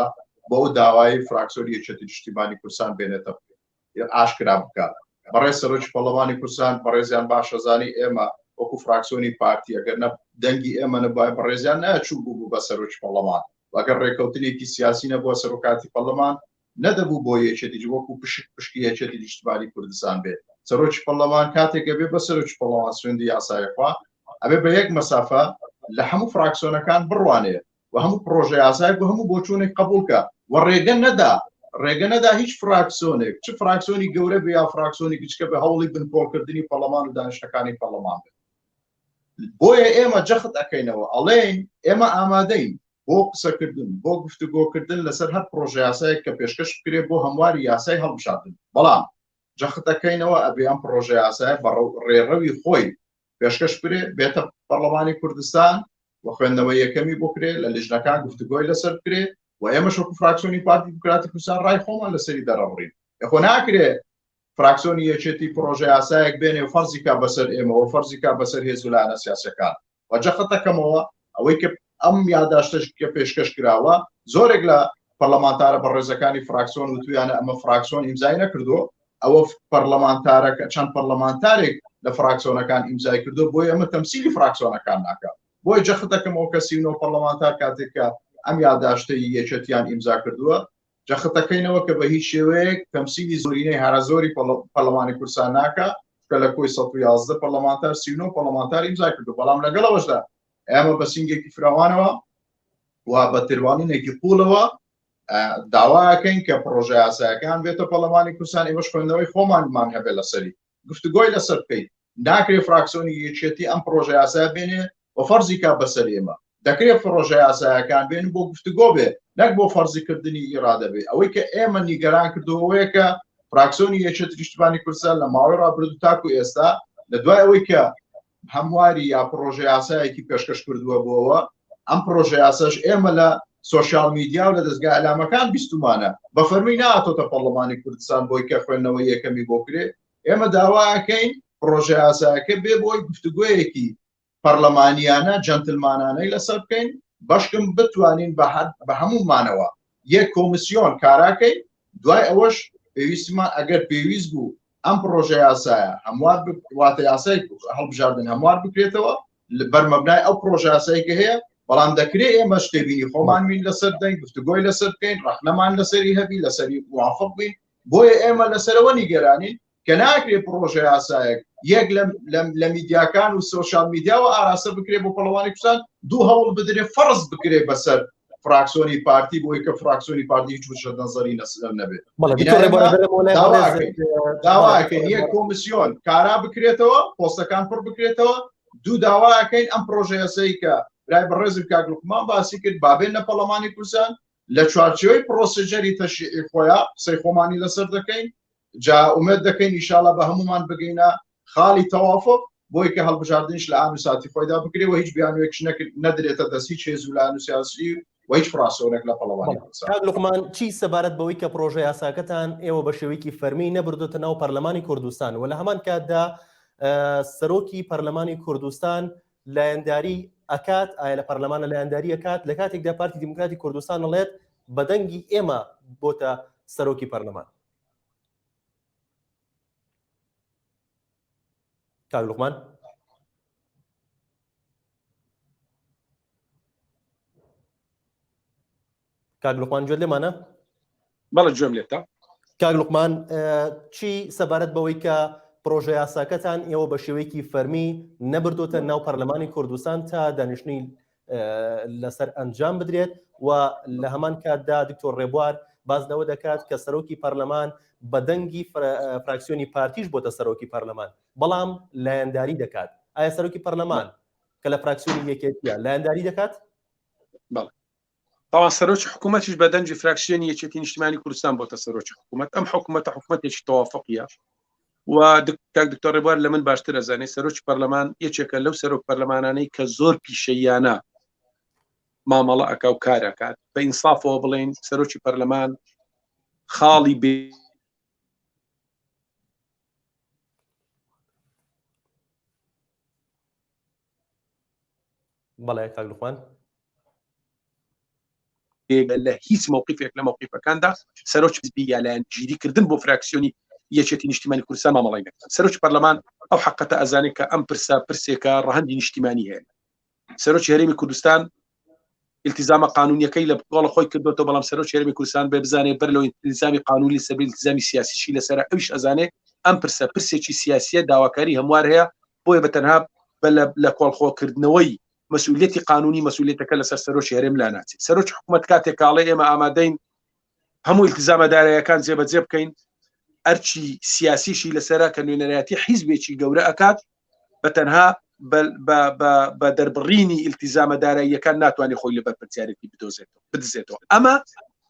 B: بۆ داوای فراکسیۆنی یەکێتی نیشتیمانی کوردستان بێنێتە ئاشکرا بکات بەڕێز سەرۆکی پەرلەمانی کوردستان بەڕێزیان باشەزانی ئێمە وەکو فراکسیۆنی پارتی ئەگەر دەنگی ئێمە نەبووە بەڕێزیان ناچوو بوو بە سەرۆکی پەرلەمان وەگەر ڕێکەوتنێکی سیاسی نەبووە سەرۆکاتی پەرلەمان نەدەبوو بۆ یەکێتی وەکو پشکی یەکێتی نیشتیمانی کوردستان بێت سەرۆکی پەرلەمان کاتێک بێ بە سەرۆکی پەرلەمان سوێندی یاسایەخوا ئەبێ بە یەک مەسافە لە هەموو فراکسیۆنەکان بڕوانێ و هەموو پرۆژە یاسای بە هەموو بۆچوونێک قبولکە و ڕێگە نەدا هیچ فراکسیۆنێک چ فراکسیۆنی گەورە بێ یا فراکسیۆنی کچکە بە هەوڵی بنکۆڵکردنی پەرلەمان و دانیشتەکانی پەرلەمان بێت بۆیە ئێمە جەخت ئەەکەینەوە ئەڵێین ئێمە ئامادەین بۆ قسەکردن بۆ گفتوگۆکردن لەسەر هەر پرۆژە یاسایەک کە پێشکەش بکرێ بۆ هەمواری یاسای هەڵبژاردن بەڵام جەخت ئەەکەینەوە ئەبێ ئەم پرۆژە یاسایە بە ڕێڕەوی خۆی پێشکەش بکرێ بێتە پەرلەمانی کوردستان و خوێندنەوە یەکەمی بکرێ لە لیژنەکان گفتوگۆی لەسەر بکرێ و ئێمە شەکو فراکسیۆنی پارتی دیموکراتی کوردستان ڕای خۆمان لەسەری دەڕەبڕین یخۆ ناکرێ فراکسیۆنی یەکێتی پرۆژە یاسایەک بێنێ و فەرزیکا بەسەر ئێمەوە فەرزیکا بەسەر هێز و لایەنە سیاسیەکان و جەختەکەمەوە ئەوەی کە ئەم یاداشتش کە پێشکەش کراوە زۆرێک لە پەرلەمانتارە بەڕێزەکانی فراکسیۆن وتویانە ئەمە فراکسیۆن ئیمزای نەکردو ئەوە پەرلەمانتارەکە چەند پەرلەمانتارێک لە فراکسیۆنەکان ئیمزای کردو بۆی ئەمە تەمسیلی فراکسیۆنەکان ناکات بۆی جەختەکەمەوە کە 39 پەرلەمانتار کاتێککە ئەم یاداشتەی یەکێتیان ئیمزا کردووە جەختەکەینەوە کە بە هیچ شێوەیەک تەمسیلی زۆرینەی هەرە زۆری پەرلەمانی کوردستان ناکە کە لە کۆی 111 پەرلەمانتار 39 پەرلەمانتار ئیمزا کردو بەڵام لەگەڵەوەشدا ئێمە بە سینگێکی فراوانەوە و بە تێوانینێکی قوڵەوە داواکەین کە پرۆژه یاسایەکان بێتە پەرلەمانی کوردستان ئێمەش خوێندنەوەی خۆمانمان هەبێت لەسەری گفتوگۆی لەسەر بکەین ناکرێت فراکسیۆنی یەکێتی ئەم پرۆژه یاسایە بێنێ بۆ فەرزی کا بەسەر ئێمە دەکرێت پرۆژه یاسایەکان بێن بۆ گفتوگۆ بێ نەک بۆ فەرزیکردنی ئیرادە بێ ئەوەی کە ئێمە نیگەران کردوەوەیە کە فراکسیۆنی یەکێتی نیشتیمانی کوردستان لە ماوەی ڕابردوو تاکو ئێستا لە دوای ئەوەی کە هەمواری یا پرۆژه یاسایەکی پێشکەش کردووە بۆەوە ئەم پرۆژه یاساش ئێمە لە سوشال میدیا و لە دەستگا ئەلامەکان بیستمانە بە فەرمی ناتۆتە پەرلەمانی کوردستان بۆی کە خوێندنەوەی یەکەمی بۆ کرێ ئێمە داواکەین پرۆژه یاسایەکە بێ بۆی گفتوگویەکی پەرلەمانیانە جەنتلمانانەی لەسەر بکەین بەشکم بتوانین بە هەمومانەوە یەک کۆمیسیۆن کاراکەین دوای ئەوەش پێویستمان ئەگەر پێویست بوو ئەم پرۆژه یاسایە هەموار واتە یاسای هەڵبژاردن هەموار بکرێتەوە بەرمەبنای ئەو پرۆژه یاساییکە هەیە بەڵام دەکرێت ئێمە شتێبینی خۆمانوین لەسەر دەنگ گفتوگۆی لەسەر بکەین ڕەخنەمان لەسەری هەبی لەسەری موافق بین بۆیە ئێمە لەسەرەوە نیگەرانین کە ناکرێت پرۆژه یاسایەک یەک لە میدیاکان و سوشال میدیا و ئاراستە بکرێت بۆ پەرلەمانی کوردستان دوو هەوڵ بدرێ فەرز بکرێت بەسەر فراکسیۆنی پارتی بۆی کە فراکسیۆنی پارتی هیچ وشە نەزەری نەسەر نەبێت داواکەین یەک کۆمیسیۆن کارا بکرێتەوە پۆستەکان پڕ بکرێتەوە دوو داواکەین ئەم پرۆژه یاسایی کە برای بەڕێزم کاک لوقمان باسی کرد بابێنە پەرلەمانی کوردستان لە چوارچێوەی پرۆسیجەری تەشریعی خۆیان قسەی خۆمانی لەسەر دەکەین جا ئومێد دەکەین ئینشاڵڵا بە هەمومان بگەینە خاڵی تەوافق بۆی کە هەڵبژاردنش لە ئان و ساتی خۆیدا بکرێت و هیچ بیانوێکش نەدرێتە دەست هیچ هێز و لایەن و سیاسی و هیچ فڕاسەوەرێک لە پەرلەمانی کوردستان.
A: کاک لوقمان چی سەبارەت بەوەی کە پرۆژە یاساکەتان ئێوە بە شێوەیەکی فەرمی نەبردوتە ناو پەرلەمانی کوردستان و لە هەمان کاتدا سەرۆکی پەرلەمانی کوردستان لایەنداری ئەکات ئایا لە پەرلەمانە لایەنداری ئەکات لە کاتێکدا پارتی دیموکراتی کوردستان دەڵێت بەدەنگی ئێمە بۆتە سەرۆکی پەرلەمان. کاک لوقمان گوێت لێمانە؟
C: بەڵێ گوێم لێتە.
A: کاک لوقمان چی سەبارەت بەوەی کە پرۆژە یاساکەتان ئێوە بە شێوەیەکی فەرمی نەبردوتە ناو پەرلەمانی کوردستان تا دانیشتنی لەسەر ئەنجام بدرێت و لە هەمان کاتدا دکتۆر ڕێبوار باز لەوە دەکات کە سەرۆکی پەرلەمان بەدەنگی فراکسیۆنی پارتیش بۆتە سەرۆکی پەرلەمان بەڵام لایەنداری دەکات. ئایا سەرۆکی پەرلەمان کە لە فراکسیۆنی یەکێتیە لایەنداری دەکات؟
C: بەڵێ طبعا سەرۆکی حکوومەتیش بەدەنگی فراکسیۆنی یەکێتی نیشتیمانی کوردستان بۆتە سەرۆکی حکوومەت ئەم حکوومەتە حکوومەتێکی تەوافقیە و دکتۆر ڕێبوار لە من باشتر ئەزانێت سەرۆکی پەرلەمان یەکێکە لەو سەرۆک پەرلەمانانەی کە زۆر پیشەیانە مامەڵە ئەکا و کارەکات بە ئینسافەوە بڵێن سەرۆکی پەرلەمان خاڵی بێ
A: بەڵێ کاک لوقمان
C: لە هیچ مووقفێک لە مووقفەکاندا سەرۆکی بیالان گیریکردن بۆ فراکسیۆنی یەکێتی نیشتیمانی کوردستان مامەڵای نەکرد. سەرۆکی پەرلەمان ئەو حقەتە ئەزانێت کە ئەم پرسێکە ڕەهەندی نیشتیمانی هەیە. سەرۆکی هەرێمی کوردستان التزامە قانونیەکەی لە گۆڵە خۆی کردوەوە بەڵام سەرۆکی هەرێمی کوردستان بێ بزانێت بەر لەو التزامی قانونی سەبێ التزامی سیاسیشی لەسەر ئەویش ئەزانێت ئەم پرسێکی سیاسیە داواکاری هەموار هەیە بۆیە بەتەنها لە کۆڵخۆکردنەوەی مەسئولیەتی قانونی مەسئولیەتەکە لەسەر سەرۆکی هەرێم لا ناچێت. سەرۆکی حکوومەت کاتێک کاڵێ ئێمە ئامادەین هەموو التزامەداراییەکان جێبەجێ بکەین ئەرچی سیاسیشی لەسەرا کە نوێنەرایەتی حیزبێکی گەورە ئەکات بەتەنها بە دەربڕینی التزامەداراییەکان ناتوانێت خۆی لە بەرپرسیارەتی بدزێتەوە. ئەمە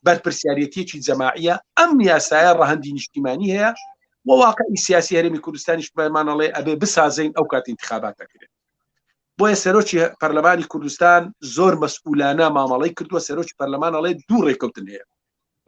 C: بەرپرسیارەتیەکی جەماعیە ئەم یاسایە ڕەهەندی نیشتیمانی هەیە و واقعی سیاسی هەرێمی کوردستانیش بەمانەڵێ ئەبێ بسازین ئەو کات انتخابات دەکرێت. بۆیە سەرۆکی پەرلەمانی کوردستان زۆر مەسئولانە مامەڵەی کردووە. سەرۆکی پەرلەمان ئەڵێ دوو ڕێکەوتن هەیە.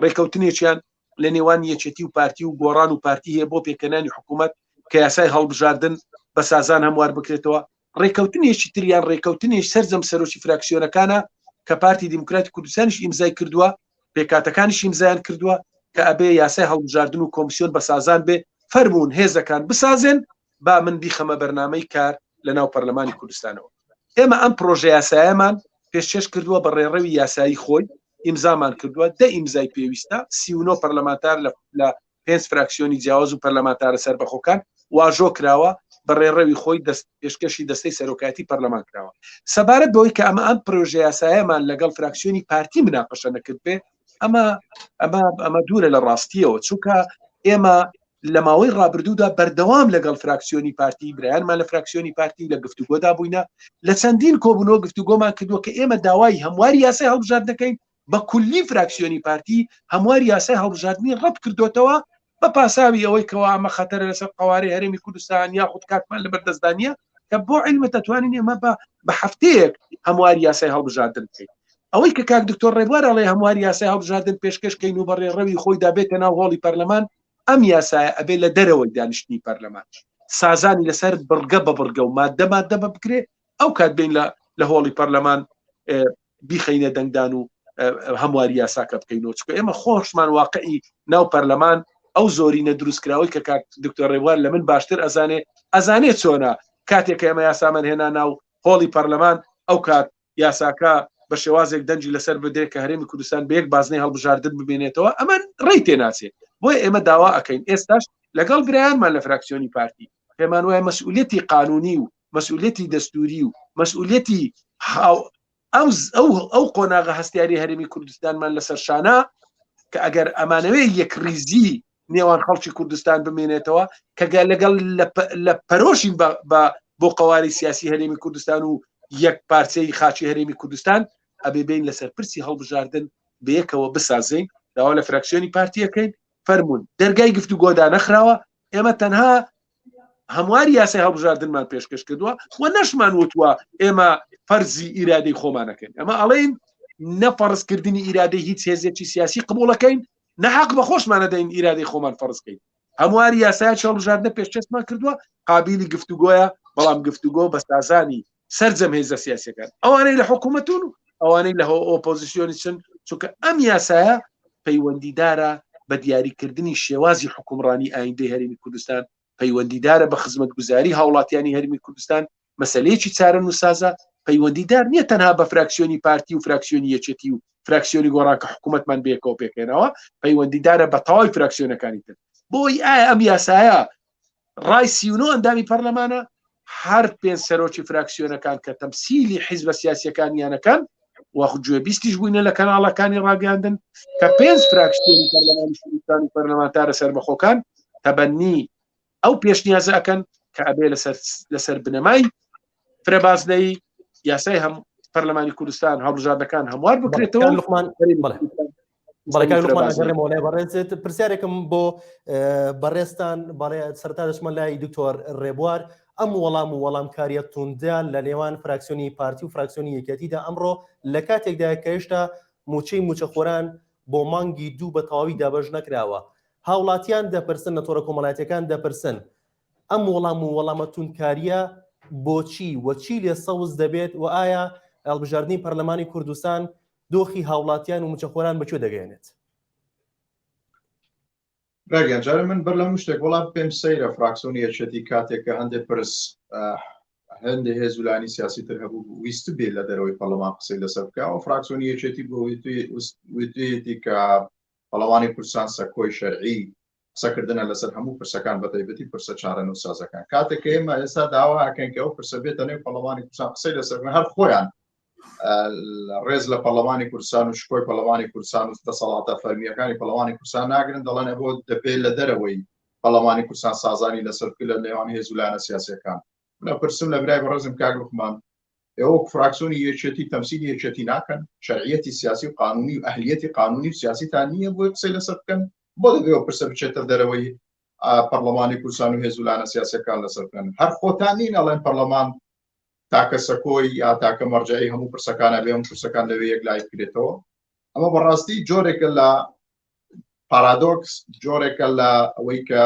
C: ڕێکەوتنێکیان لە نێوان یەکێتی و پارتی و گۆڕان و پارتی هەیە بۆ پێکەنانی حکوومەت کە یاسای هەڵبژاردن بە سازان هەموار بکرێتەوە. ڕێکەوتنێکی تریان ڕێکەوتنێک سەرجەم سەرۆکی فراکسیۆنەکانە کە پارتی دیموکراتی کوردستانیش ئیمزای کردووە پێکاتەکانیش ئیمزایان کردووە کە ئەبێ یاسای هەڵبژاردن و کۆمیسیۆن بە سازان بێ فەرموون هێزەکان بسازێن با من بیخەمە بەرنامەی کار لە ناو پەرلەمانی کوردستانەوە. ئێمە ئەم پرۆژە یاسایەمان پێشکەش کردووە بە ڕێڕەوی یاسایی خۆی ئیمزامان کردووە 10 ئیمزای پێویستە 39 پەرلەمانتار لە 5 فراکسیۆنی جیاواز و پەرلەمانتارە سەربەخۆکان واژۆ کراوە بە ڕێڕەوی خۆی پێشکەشی دەستەی سەرۆکاتی پەرلەمان کراوە. سەبارەت بەوەی کە ئەمە ئەم پرۆژە یاسایەمان لەگەڵ فراکسیۆنی پارتی مناقەشە نەکرد بێ ئەمە دوورە لە ڕاستیەوە چونکە ئێمە لە ماوەی ڕابردوودا بەردەوام لەگەڵ فراکسیۆنی پارتی برایانمان لە فراکسیۆنی پارتی لە گفتوگۆدا بووینە لە چەندین کۆبوونەوە گفتوگۆمان کردووە کە ئێمە داوای هەمواری یاسای هەڵبژاردنەکەین بە کولی فراکسیۆنی پارتی هەمواری یاسای هەڵبژاردننی ڕەت کردوتەوە بە پاساوی ئەوەی کەوا ئەمە خەتەرە لەسەر قوارەی هەرێمی کوردستان یاخود کاتمان لە بەردەستدانیە کە بۆ عیلمە دەتوانین ئێمە بە هەفتەیەک هەمواری یاسای هەڵبژاردن بکەین ئەوەی کە کاک دکتۆر ڕێبوار ئەڵێ هەمواری یاسای هەڵبژاردن پێشکەشکەین و بەڕێڕەوی خۆی دابێتە ناو هۆڵی پەرلەمان ئەم یاسایە ئەبێ لە دەرەوەی دانیشتنی پەرلەمان سازانی لەسەر بڕگە بە بڕگە و مادە بە بکرێ ئەو کات بین لە هۆڵی پەرلەمان بیخەینە دەنگدان و هەمواری یاساکە بکەینەوە چکە ئێمە خۆشمان واقعی ناو پەرلەمان ئەو زۆرینە دروستکراوی کە کاک دکتۆر ڕێبوار لە من باشتر ئەزانێ چۆنە کاتێک ئێمە یاسامان هێنا ناو هۆڵی پەرلەمان ئەو کات یاساکە بە شێوازێک دەنجی لەسەر بدرێت کە هەرێمی کوردستان بە یەک بازنەی هەڵبژاردن ببێنێتەوە ئەمە ڕێی تێناچێت بۆیە ئێمە داوا ئەەکەین ئێستاش لەگەڵ برایانمان لە فراکسیۆنی پارتی پێمان وایە مەسئولێتی قانونی و مەسئولێتی دەستوری و مەسئولێتی ئەو قۆناغە هەستیاری هەرێمی کوردستانمان لەسەر شانە کە ئەگەر ئەمانەوەی یەکریزی نێوان خەڵکی کوردستان بمێنێتەوە کە لەگەڵ لە پەرۆشین بۆ قواری سیاسی هەرێمی کوردستان و یەک پارچەی خاچی هەرێمی کوردستان ئەبێ بین لەسەر پرسی هەڵبژاردن بەیەکەوە بسازین داوا لە فراکسیۆنی پارتیەکەین فەرمونون دەرگای گفتوگۆدا نەخراوە ئێمە تەنها هەمواری یاسای هەڵبژاردنمان پێشکەش کردووە و نەشمان وتووە ئێمە فەرزی ئیرادەی خۆمانەکەین ئەمە ئەڵێن نەفەرزکردنی ئیرادەی هیچ هێزێکی سیاسی قبوڵەکەین نەحەق بە خۆشمانە دەین ئیرادەی خۆمان فەرزکەین هەمواری یاسای هەڵبژاردنە پێشکەشمان کردووە قابلی گفتوگۆیە بەڵام گفتوگۆ بە سازانی سەرجەم هێزە سیاسەکان ئەوانەی لە حکوومەتون و ئەوانەی لە ئۆپۆزیسیۆنی چن چونکە ئەم یاسایە پەیوەندیدارە بە دیاریکردنی شێوازی حکومڕانی ئایندەی هەرێمی کوردستان پەیوەندیدارە بە خزمەتگوزاری هاوڵاتیانی هەرێمی کوردستان مەسەلەیەکی چارە نووسازە پەیوەندیدار نییە تەنها بە فراکسیۆنی پارتی و فراکسیۆنی یەکێتی و فراکسیۆنی گۆڕان کە حکوومەتمان بێکەوە پێکەێنەوە پەیوەندیدارە بە تەواوی فراکسیۆنەکانی تر بۆی ئایا ئەم یاسایە ڕای 39 ئەندامی پەرلەمانە هەر پێنج سەرۆکی فراکسیۆنەکان کە تەمسیلی حیزبە سیاسیەکانیانەکان وەخجوێ بیستیش بووینە لە کەناڵەکانی ڕاگەاندن کە پێنج فراکسیۆنی پەرلەمانی کوردستانی پەرلەمانتارە سەربەخۆکان تەبەنی ئەو پێشنیازە ئەکەن کە ئەبێ لەسەر بنەمای فرێبازدەی یاسای هەم پەرلەمانی کوردستان هەڵبژاردنەکان هەموار بکرێتەوە
A: بەڵێکای لوقمان ئەگەڕێمەوە بەڕێزت پرسیارێکم بۆ بەڕێستان سەرتا دەچمە لای دکتۆر ڕێبوار ئەم وەڵامکاریە توندیان لە نێوان فراکسیۆنی پارتی و فراکسیۆنی یەکێتیدا ئەمڕۆ لە کاتێکدا کە هێشتا موچەی موچەخۆران بۆ مانگی دوو بە تەواوی دابەش نەکراوە هاوڵاتیان دەپرسن لە تۆڕە کۆمەڵایەتەکان دەپرسن ئەم وەڵامە توندکاریە بۆچی وەچی لێ سەوز دەبێت و ئایا هەڵبژاردننی پەرلەمانی کوردستان دۆخی هاوڵاتیان و موچەخۆران بەکوێ دەگەێنێت
B: ڕێگەن جارە من بەر لەم شتێک وەڵام پێم سەیرە فراکسیۆنی یەکێتی کاتێک کە هەندێک پرس هەندێک هێزولانی سیاسی تر هەبوو ویست بێت لە دەرەوەی پەرلەمان قسەی لەسەر بکە و فراکسیۆنی یەکێتی بۆ وێتی کە پەرلەمانی کوردستان سەکۆی شەرعی قسەکردنە لەسەر هەموو پرسەکان بە تایبەتی پرسە چارە نووسازەکان کاتێک کە ئێمە ئێستا داوا ئەکەین کە ئەو پرسە بێتە نێو پەرلەمانی کوردستان قسەی لەسەر هەر خۆیان ڕێز لە پەرلەمانی کوردستان و شکۆی پەرلەمانی کوردستان و دەسەڵاتە فەرمیەکانی پەرلەمانی کوردستان ناگرن دەڵێن بۆ دەبێت لە دەرەوەی پەرلەمانی کوردستان سازانی لەسەر لە نێوان هێزولانە سیاسیەکان منە پرسم لە برای بەڕێزم کاک لوقمان ئێوە فراکسیۆنی یەکێتی تەمسیلی یەکێتی ناکەن شەرعیەتی سیاسی و قانونی و ئەهلیەتی قانونی و سیاسیتان نییە بۆ قسەی لەسەر بکەن بۆ دەبێت پرسە بچێتە دەرەوەی پەرلەمانی کوردستان و هێزولانە سیاسیەکان لەسەر بکەن هەر خۆتان نین ئەڵێن پەرلەمان تاکە سەکۆی یا تاکە مەرجعی هەموو پرسەکانە بێ پرسەکان لەوێ یەک لای بکرێتەوە ئەمە بەڕاستی جۆرێکە لە پارادۆکس جۆرێکە لە ئەوەی کە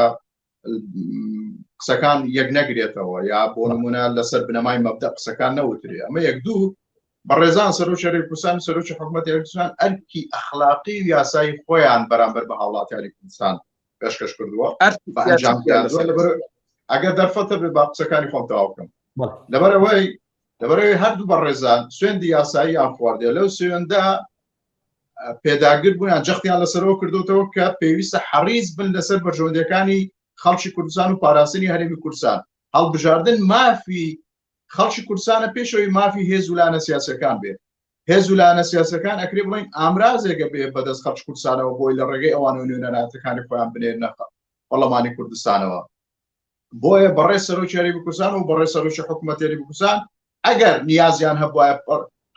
B: قسەکان یەک نەگرێتەوە یا بۆ نمونە لەسەر بنەمای مەبدە قسەکان نەوترێ ئەمە یەک دوو بەڕێزان سەرۆکی هەرێمی کوردستان سەرۆکی حکوومەتی هەرێمی کوردستان ئەرکی ئەخلاقی و یاسایی خۆیان بەرامبەر بە هاوڵاتیانی کوردستان پێشکەش کردووە بە ئەنجام دادووە ئەگەر دەرفەتە بێ با قسەکانی خۆم تەواو بکەم لەبەرەوەی هەردوو بەڕێزان سوێندی یاساییان خواردێ لەو سوێندا پێداگر بوویان جەختیان لەسەرەوە کردوتەوە کە پێویستە حەریص بن لەسەر بەرژەوەندەکانی خەڵکی کوردستان و پاراستنی هەرێمی کوردستان هەڵبژاردن مافی خەڵکی کوردستانە پێشەوەی مافی هێزولانە سیاسەکان بێت هێز و لایەنە سیاسەکان ئەکرێ بڵین ئامرازێکە بێ بەدەست خەڵکی کوردستانەوە بۆی لە ڕێگەی ئەوان و نوێنەراتەکانی خۆیان بنێرنە پەرلەمانی کوردستانەوە. بۆیە بەڕێ سەرۆکی هەرێمی کوردستان و بەڕێ سەرۆکی حکوومەتی هەرێمی کوردستان ئەگەر نیازیان هەبوایە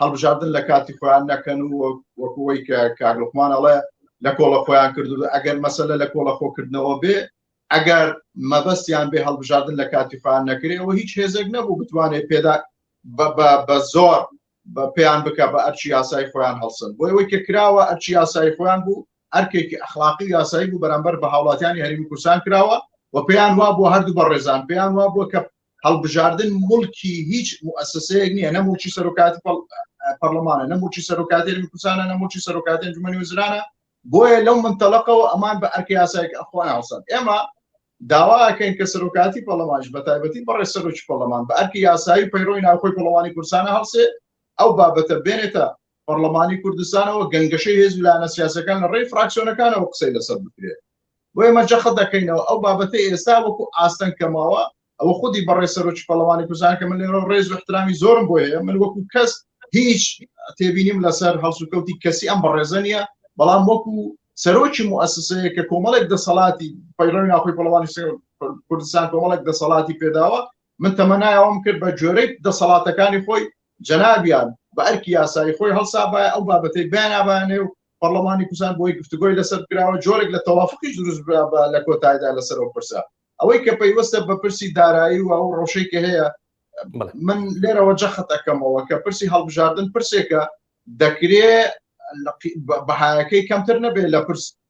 B: هەڵبژاردن لە کاتی خۆیان نەکەن و وەکوەوەی کە کاک لوقمان ئەڵێ لە کۆڵە خۆیان کردو ئەگەر مەسەلە لە کۆڵە خۆکردنەوە بێ ئەگەر مەبەستیان بێ هەڵبژاردن لە کاتی خۆیان نەکرێەوە هیچ هێزێک نەبوو بتوانێت پێدا بە زۆر پێیان بکە بە ئەرچی یاسای خۆیان هەڵسن بۆ ئەوەی کە کراوە ئەرچی یاسای خۆیان بوو ئەرکێکی ئەخلاقی یاسایی بوو بەرامبەر بە هاوڵاتیانی هەرێمی کوردستان کراوە و پێیان وا بۆ هەردوو بەڕێزان پێیان وا بووە کە هەڵبژاردن مڵکی هیچ موسسەیەک نییە نەموچی سەرۆکاتی پەرلەمانە نەموچی سەرۆکاتی هەرێمی کوردستانە نەموچی سەرۆکاتی ئەنجومەنی وەزیرانە بۆیە لەو منتەڵەقەوە ئەمان بە ئەرکی یاسایەک خۆیان هەڵسن ئێمە داواکەین کە سەرۆکاتی پەرلەمانش بە تایبەتی بەڕێ سەرۆکی پەرلەمان بە ئەرکی یاسایی پەیڕۆی ناوخۆی پەرلەمانی کوردستانە هەڵسێ ئەو بابەتە بێنێتە پەرلەمانی کوردستانەوە گەنگەشەی هێز و لایەنە سیاسەکان لە ڕێی فراکسیۆنەکانەوە قسەی لەسەر بکرێت بۆ ئێمە جەخت دەکەینەوە ئەو بابەتەی ئێستا وەکو ئاستەن کەماوە ئەوە خودی بەڕێ سەرۆکی پەرلەمانی کوردستان کە من لێرە ڕێز و احترامی زۆرم بۆ هەیە من وەکو کەس هیچ تێبینیم لەسەر هەڵسوکەوتی کەسی ئەم بەڕێزە نییە بەڵام وەکو سەرۆکی موسسەیە کە کۆمەڵێک دەسەڵاتی پەیڕۆی ناوخۆی پەرلەمانی کوردستان کۆمەڵێک دەسەڵاتی پێداوە من تەمەنایەوەم کرد بە جۆرەی دەسەڵاتەکانی خۆی جەنابیان بە ئەرکی یاسایی خۆی هەڵسابایە ئەو بابەتەی بیانابانێ و پەرلەمانی کوردستان بۆی گفتوگۆی لەسەر کراوە جۆرێک لە تەوافقی دروست لە کۆتاییدا لەسەرەوە پرسا ئەوەی کە پەیوەستە بە پرسی دارایی و ئەو ڕۆژەی کە هەیە من لێرەوە جەخت ئەەکەمەوە کە پرسی هەڵبژاردن پرسێکە دەکرێت بەهایەکەی کەمتر نەبێت لە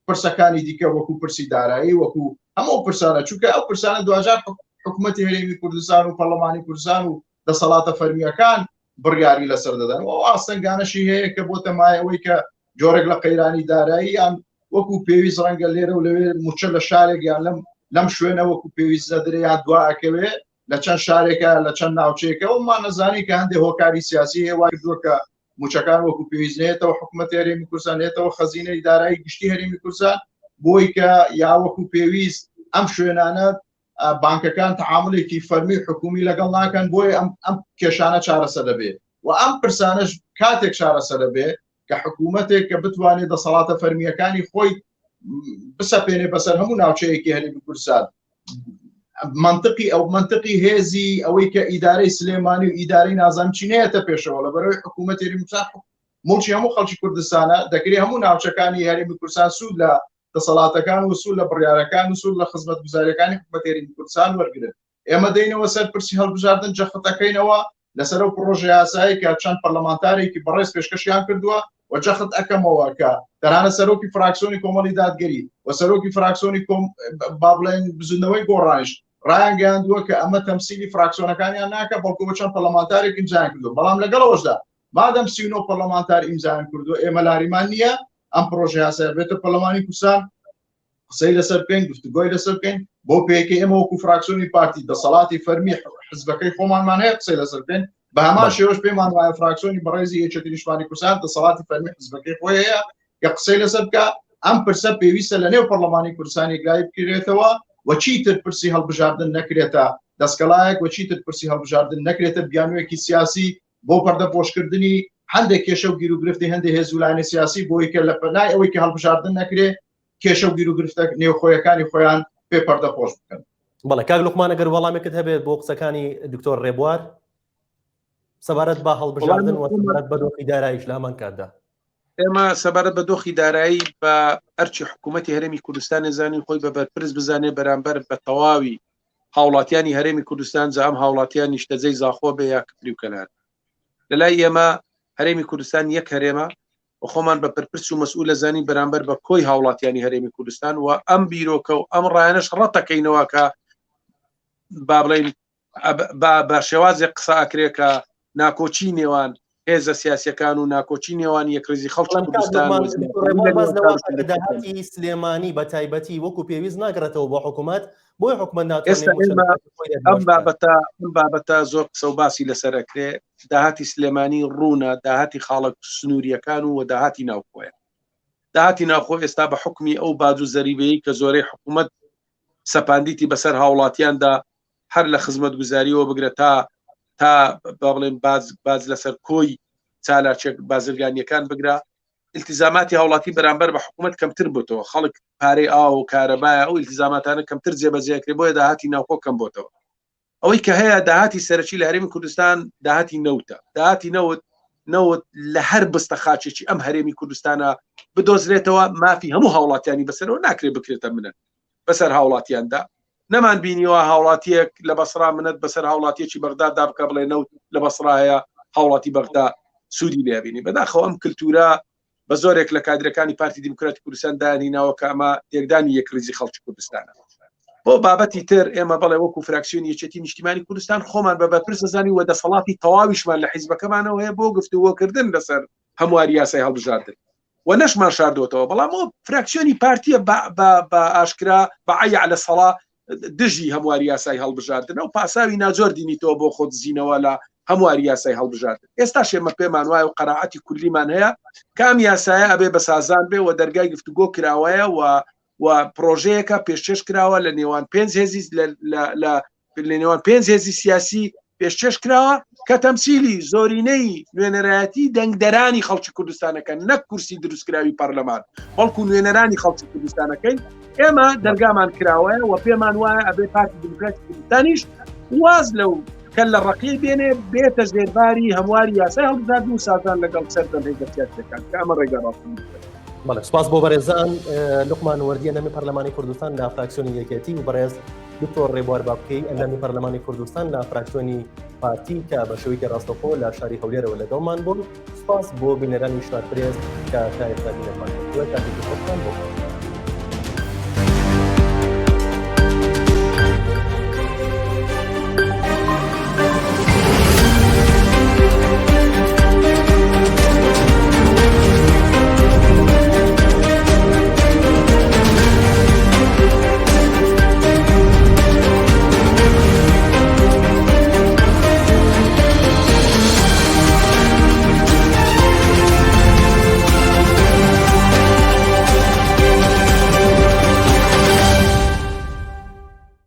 B: پرسەکانی دیکە وەکو پرسی دارایی وەکو هەموو پرسانە چونکە ئەو پرسانە دوجار حکوومەتی هەرێمی کوردستان و پەرلەمانی کوردستان و دەسەڵاتە فەرمیەکان بڕیاری لەسەر دەدەن و ئاستەنگانەشی هەیە کە بۆ تەمایەوەی کە جۆرێک لە قەیرانی دارایی یان وەکو پێویست ڕەنگە لێرە و لەوێ موچە لە شارێک یان لەم شوێنە وەکو پێویست نەدرێ یان دواکەوێ لە چەند شارێکە لە چەند ناوچەیەکەوە مان نەزانی کە هەندێک هۆکاری سیاسی هەیە وای کردووە کە موچەکان وەکو پێویستنێتەوە حکوومەتی هەرێمی کوردستانێتەوە خەزینەی دارایی گشتی هەرێمی کوردستان بۆی کە یا وەکو پێویست ئەم شوێنانە بانکەکان تەعاملێکی فەرمی حکومی لەگەڵ ناکەن بۆی ئەم کێشانە چارەسەر دەبێت و ئەم پرسانەش کاتێک چارەسەر دەبێت کە حکوومەتێک کە بتوانێت دەسەڵاتە فەرمیەکانی خۆی بسەپێنێ بەسەر هەموو ناوچەیەکی هەرێمی کوردستان منطقی هێزی ئەوەی کە ئیدارەی سلێمانی و ئیدارەی نازانم چینەیەتە پێشەوە لە بەرەوەی حکوومەتی هەرێمی کوردستان مڵکی هەموو خەڵکی کوردستانە دەکرێت هەموو ناوچەکانی هەرێمی کوردستان سوود لە دەسەڵاتەکان و سوود لە بڕیارەکان و سوود لە خزمەتگوزاریەکانی حکوومەتی هەرێمی کوردستان وەرگرن ئێمە دەینەوە سەر پرسی هەڵبژاردن جەختەکەینەوە لەسەر ئەو پرۆژە یاسایی کە چەند پەرلەمانتارێکی بەڕێز پێشکەشیان کردووە و جەخت ئەەکەمەوە کە تەنانە سەرۆکی فراکسیۆنی کۆمەڵی دادگەری و سەرۆکی فراکسیۆنی با بڵێن بزوندنەوەی گۆڕانش ڕایان گەیاندووە کە ئەمە تەمسیلی فراکسیۆنەکانیان ناکە بەڵکو چەند پەرلەمانتارێک ئیمزایان کردو بەڵام لەگەڵەوەشدا مادەم 39 پەرلەمانتار ئیمزایان کردو ئێمە لاریمان نییە ئەم پرۆژە یاسای بێتە پەرلەمانی کوردستان قسەی لەسەر بکەین گفتوگۆی لەسەر بکەین بۆ پێکەی ئێمە وەکو فراکسیۆنی پارتی دەسەڵاتی فەرمی حزبەکەی خۆمانمان هەیە قسەی لەسەر بکەین بە هەمان شێوەش پێمان وایە فراکسیۆنی بەڕێزی یەکێتی نیشتمانی کوردستان دەسەڵاتی فەرمی حزبەکەی خۆی هەیە کە قسەی لەسەر بکە ئەم پرسە پێویستە لە نێو پەرلەمانی کوردستانی گای بکرێتەوە و چیتر پرسی هەڵبژاردن نەکرێتە دەستکەڵایەک و چیتر پرسی هەڵبژاردن نەکرێتە بیانوویەکی سیاسی بۆ پەردەپۆشکردنی هەندێک کێشە و گیرروگرفتی هەندێک هێز و لایەنە سیاسی بۆی کە لە پەنای ئەوەی کە هەڵبژاردن نەکرێت کێشە و گیرروگرفتە نێوخۆیەکانی خۆیان پێ پەردەپۆش بکەن.
A: بەڵێ کاک لوقمان ئەگەر وەڵامێکت هەبێت بۆ قسەکانی دکتۆر ڕێبوار سەبارەت بە هەڵبژاردن و سەبارەت بە دۆخی داراییش لە هەمان کاتدا
C: ئێمە سەبارەت بە دۆخی دارایی بە ئەرچی حکوومەتی هەرێمی کوردستان زانین خۆی بە بەرپرس بزانێ بەرامبەر بە تەواوی هاوڵاتیانی هەرێمی کوردستان جا ئەم هاوڵاتیان نیشتەجەی زاخۆ بێ یا کفری و کەنار لەلای ئێمە هەرێمی کوردستان یەک هەرێمە و خۆمان بە پرپرس و مەسئول لە زانین بەرامبەر بە کۆی هاوڵاتیانی هەرێمی کوردستان و ئەم بیرۆکە و ئەم ڕایەنەش ڕەتەکەینەوە کە با بڵێن بە شێوازێک قسە ئەکرێ کە ناکۆچی نێوان هێزە سیاسیەکان و ناکۆچی نێوان یەکڕێزی خەڵکی کوردستان
A: داهاتی سلێمانی بە تایبەتی وەکو پێویست ناگرێتەوە بۆ حکوومەت بۆی حکوومەت
C: ئەم بابەتە زۆر قسە و باسی لەسەرەکرێ داهاتی سلێمانی ڕوونە داهاتی خاڵک سنووریەکان و داهاتی ناوخۆیە داهاتی ناوخۆ ئێستا بە حکمی ئەو باج و زەریبەیەی کە زۆرەی حکوومەت سەپاندیتی بەسەر هاوڵاتیاندا هەر لە خزمەتگوزاریەوە بگرێت تا با بڵێن باز لەسەر کۆی چالاچێک بازرگانیەکان بگرا التزاماتی هاوڵاتی بەرامبەر بە حکوومەت کەمتر بۆتەوە خەڵک پارەی ئاو و کارەبایە ئەو التزاماتانە کەمتر جێبەجێکرێ بۆیە داهاتی ناوخۆ کەم بۆتەوە ئەوەی کە هەیە داهاتی سەرەکی لە هەرێمی کوردستان داهاتی نەوتە داهاتی نەوت لە هەر بستە خاچێکی ئەم هەرێمی کوردستانە بدۆزرێتەوە مافی هەموو هاوڵاتیانی بەسەرەوە ناکرێت بکرێتە منە بەسەر هاوڵاتیاندا نەمان بینیوە هاوڵاتیەک لە بەسرا منەت بەسەر هاوڵاتیەکی بەغدا دابکە بڵێ نەوت لە بەسرا هەیە هاوڵاتی بەغدا سوودی لێبینی بەداخەوە ئەم کللتورە بە زۆرێک لە کادرەکانی پارتی دیموکراتی کوردستان دانیناوە کە ئەمە تێکدانی یەکریزی خەڵکی کوردستانە بۆ بابەتی تر ئێمە بڵێ وەکو فراکسیۆنی یەکێتی نیشتیمانی کوردستان خۆمان بە بەرپرسە زانی وە دەسەڵاتی تەواویشمان لە حیزبەکەمانەوە هەیە بۆ گفتوگۆکردن لەسەر هەمواری یاسای هەڵبژاردن و نەشمان شاردوتەوە بەڵام ئەو فراکسیۆنی پارتیە بە ئاشکرا بە عەیە عەلە سەڵا دژی هەمواری یاسای هەڵبژاردن و پاساوی ناجۆر دینیتەوە بۆ خۆت زیینەوە لە هەمواری یاسای هەڵبژاردن ئێستا شێمە پێمان وایە و قەناعەتی کولیمان هەیە کام یاسایە ئەبێ بە سازان بێ و دەرگای گفتوگۆ کراوەیە و پرۆژەیەکە پێشکەش کراوە لە نێوان نێوان پێنج هێزی سیاسی پێشکەش کراوە کە تەمسیلی زۆرینەی نوێنەرایەتی دەنگدەرانی خەڵکی کوردستانەکەن نەک کورسی دروستکراوی پەرلەمان بەڵکو نوێنەرانی خەڵکی کوردستانەکەین ئێمە دەرگامان کراوەیە و پێمان وایە ئەبێ پارتی دیموکراتی کوردستانیش واز لەو کە لە ڕقی بێنێ بێتە ژێرباری هەمواری یاسای هەڵبژاردن و سازان لەگەڵ سەردەمهێزە سیاسیەکان کە ئەمە ڕێگە ڕاستن
A: بەڵێ سپاس بۆ بەڕێزان لوقمان وەردیە ئەندامی پەرلەمانی کوردستان لە فراکسیۆنی یەکێتی و بەڕێز دکتۆر ڕێبوار بابکەی ئەندامی پەرلەمانی کوردستان لە فراکسیۆنی پارتی کە بە شێوەیەکی ڕاستەوخۆ لە شاری هەولێرەوە لەگەڵمان بوون سپاس بۆ بینەرانی شارپرێز کە تا ئێستا بینەرمان کردووە کاتێکی خۆتان بۆ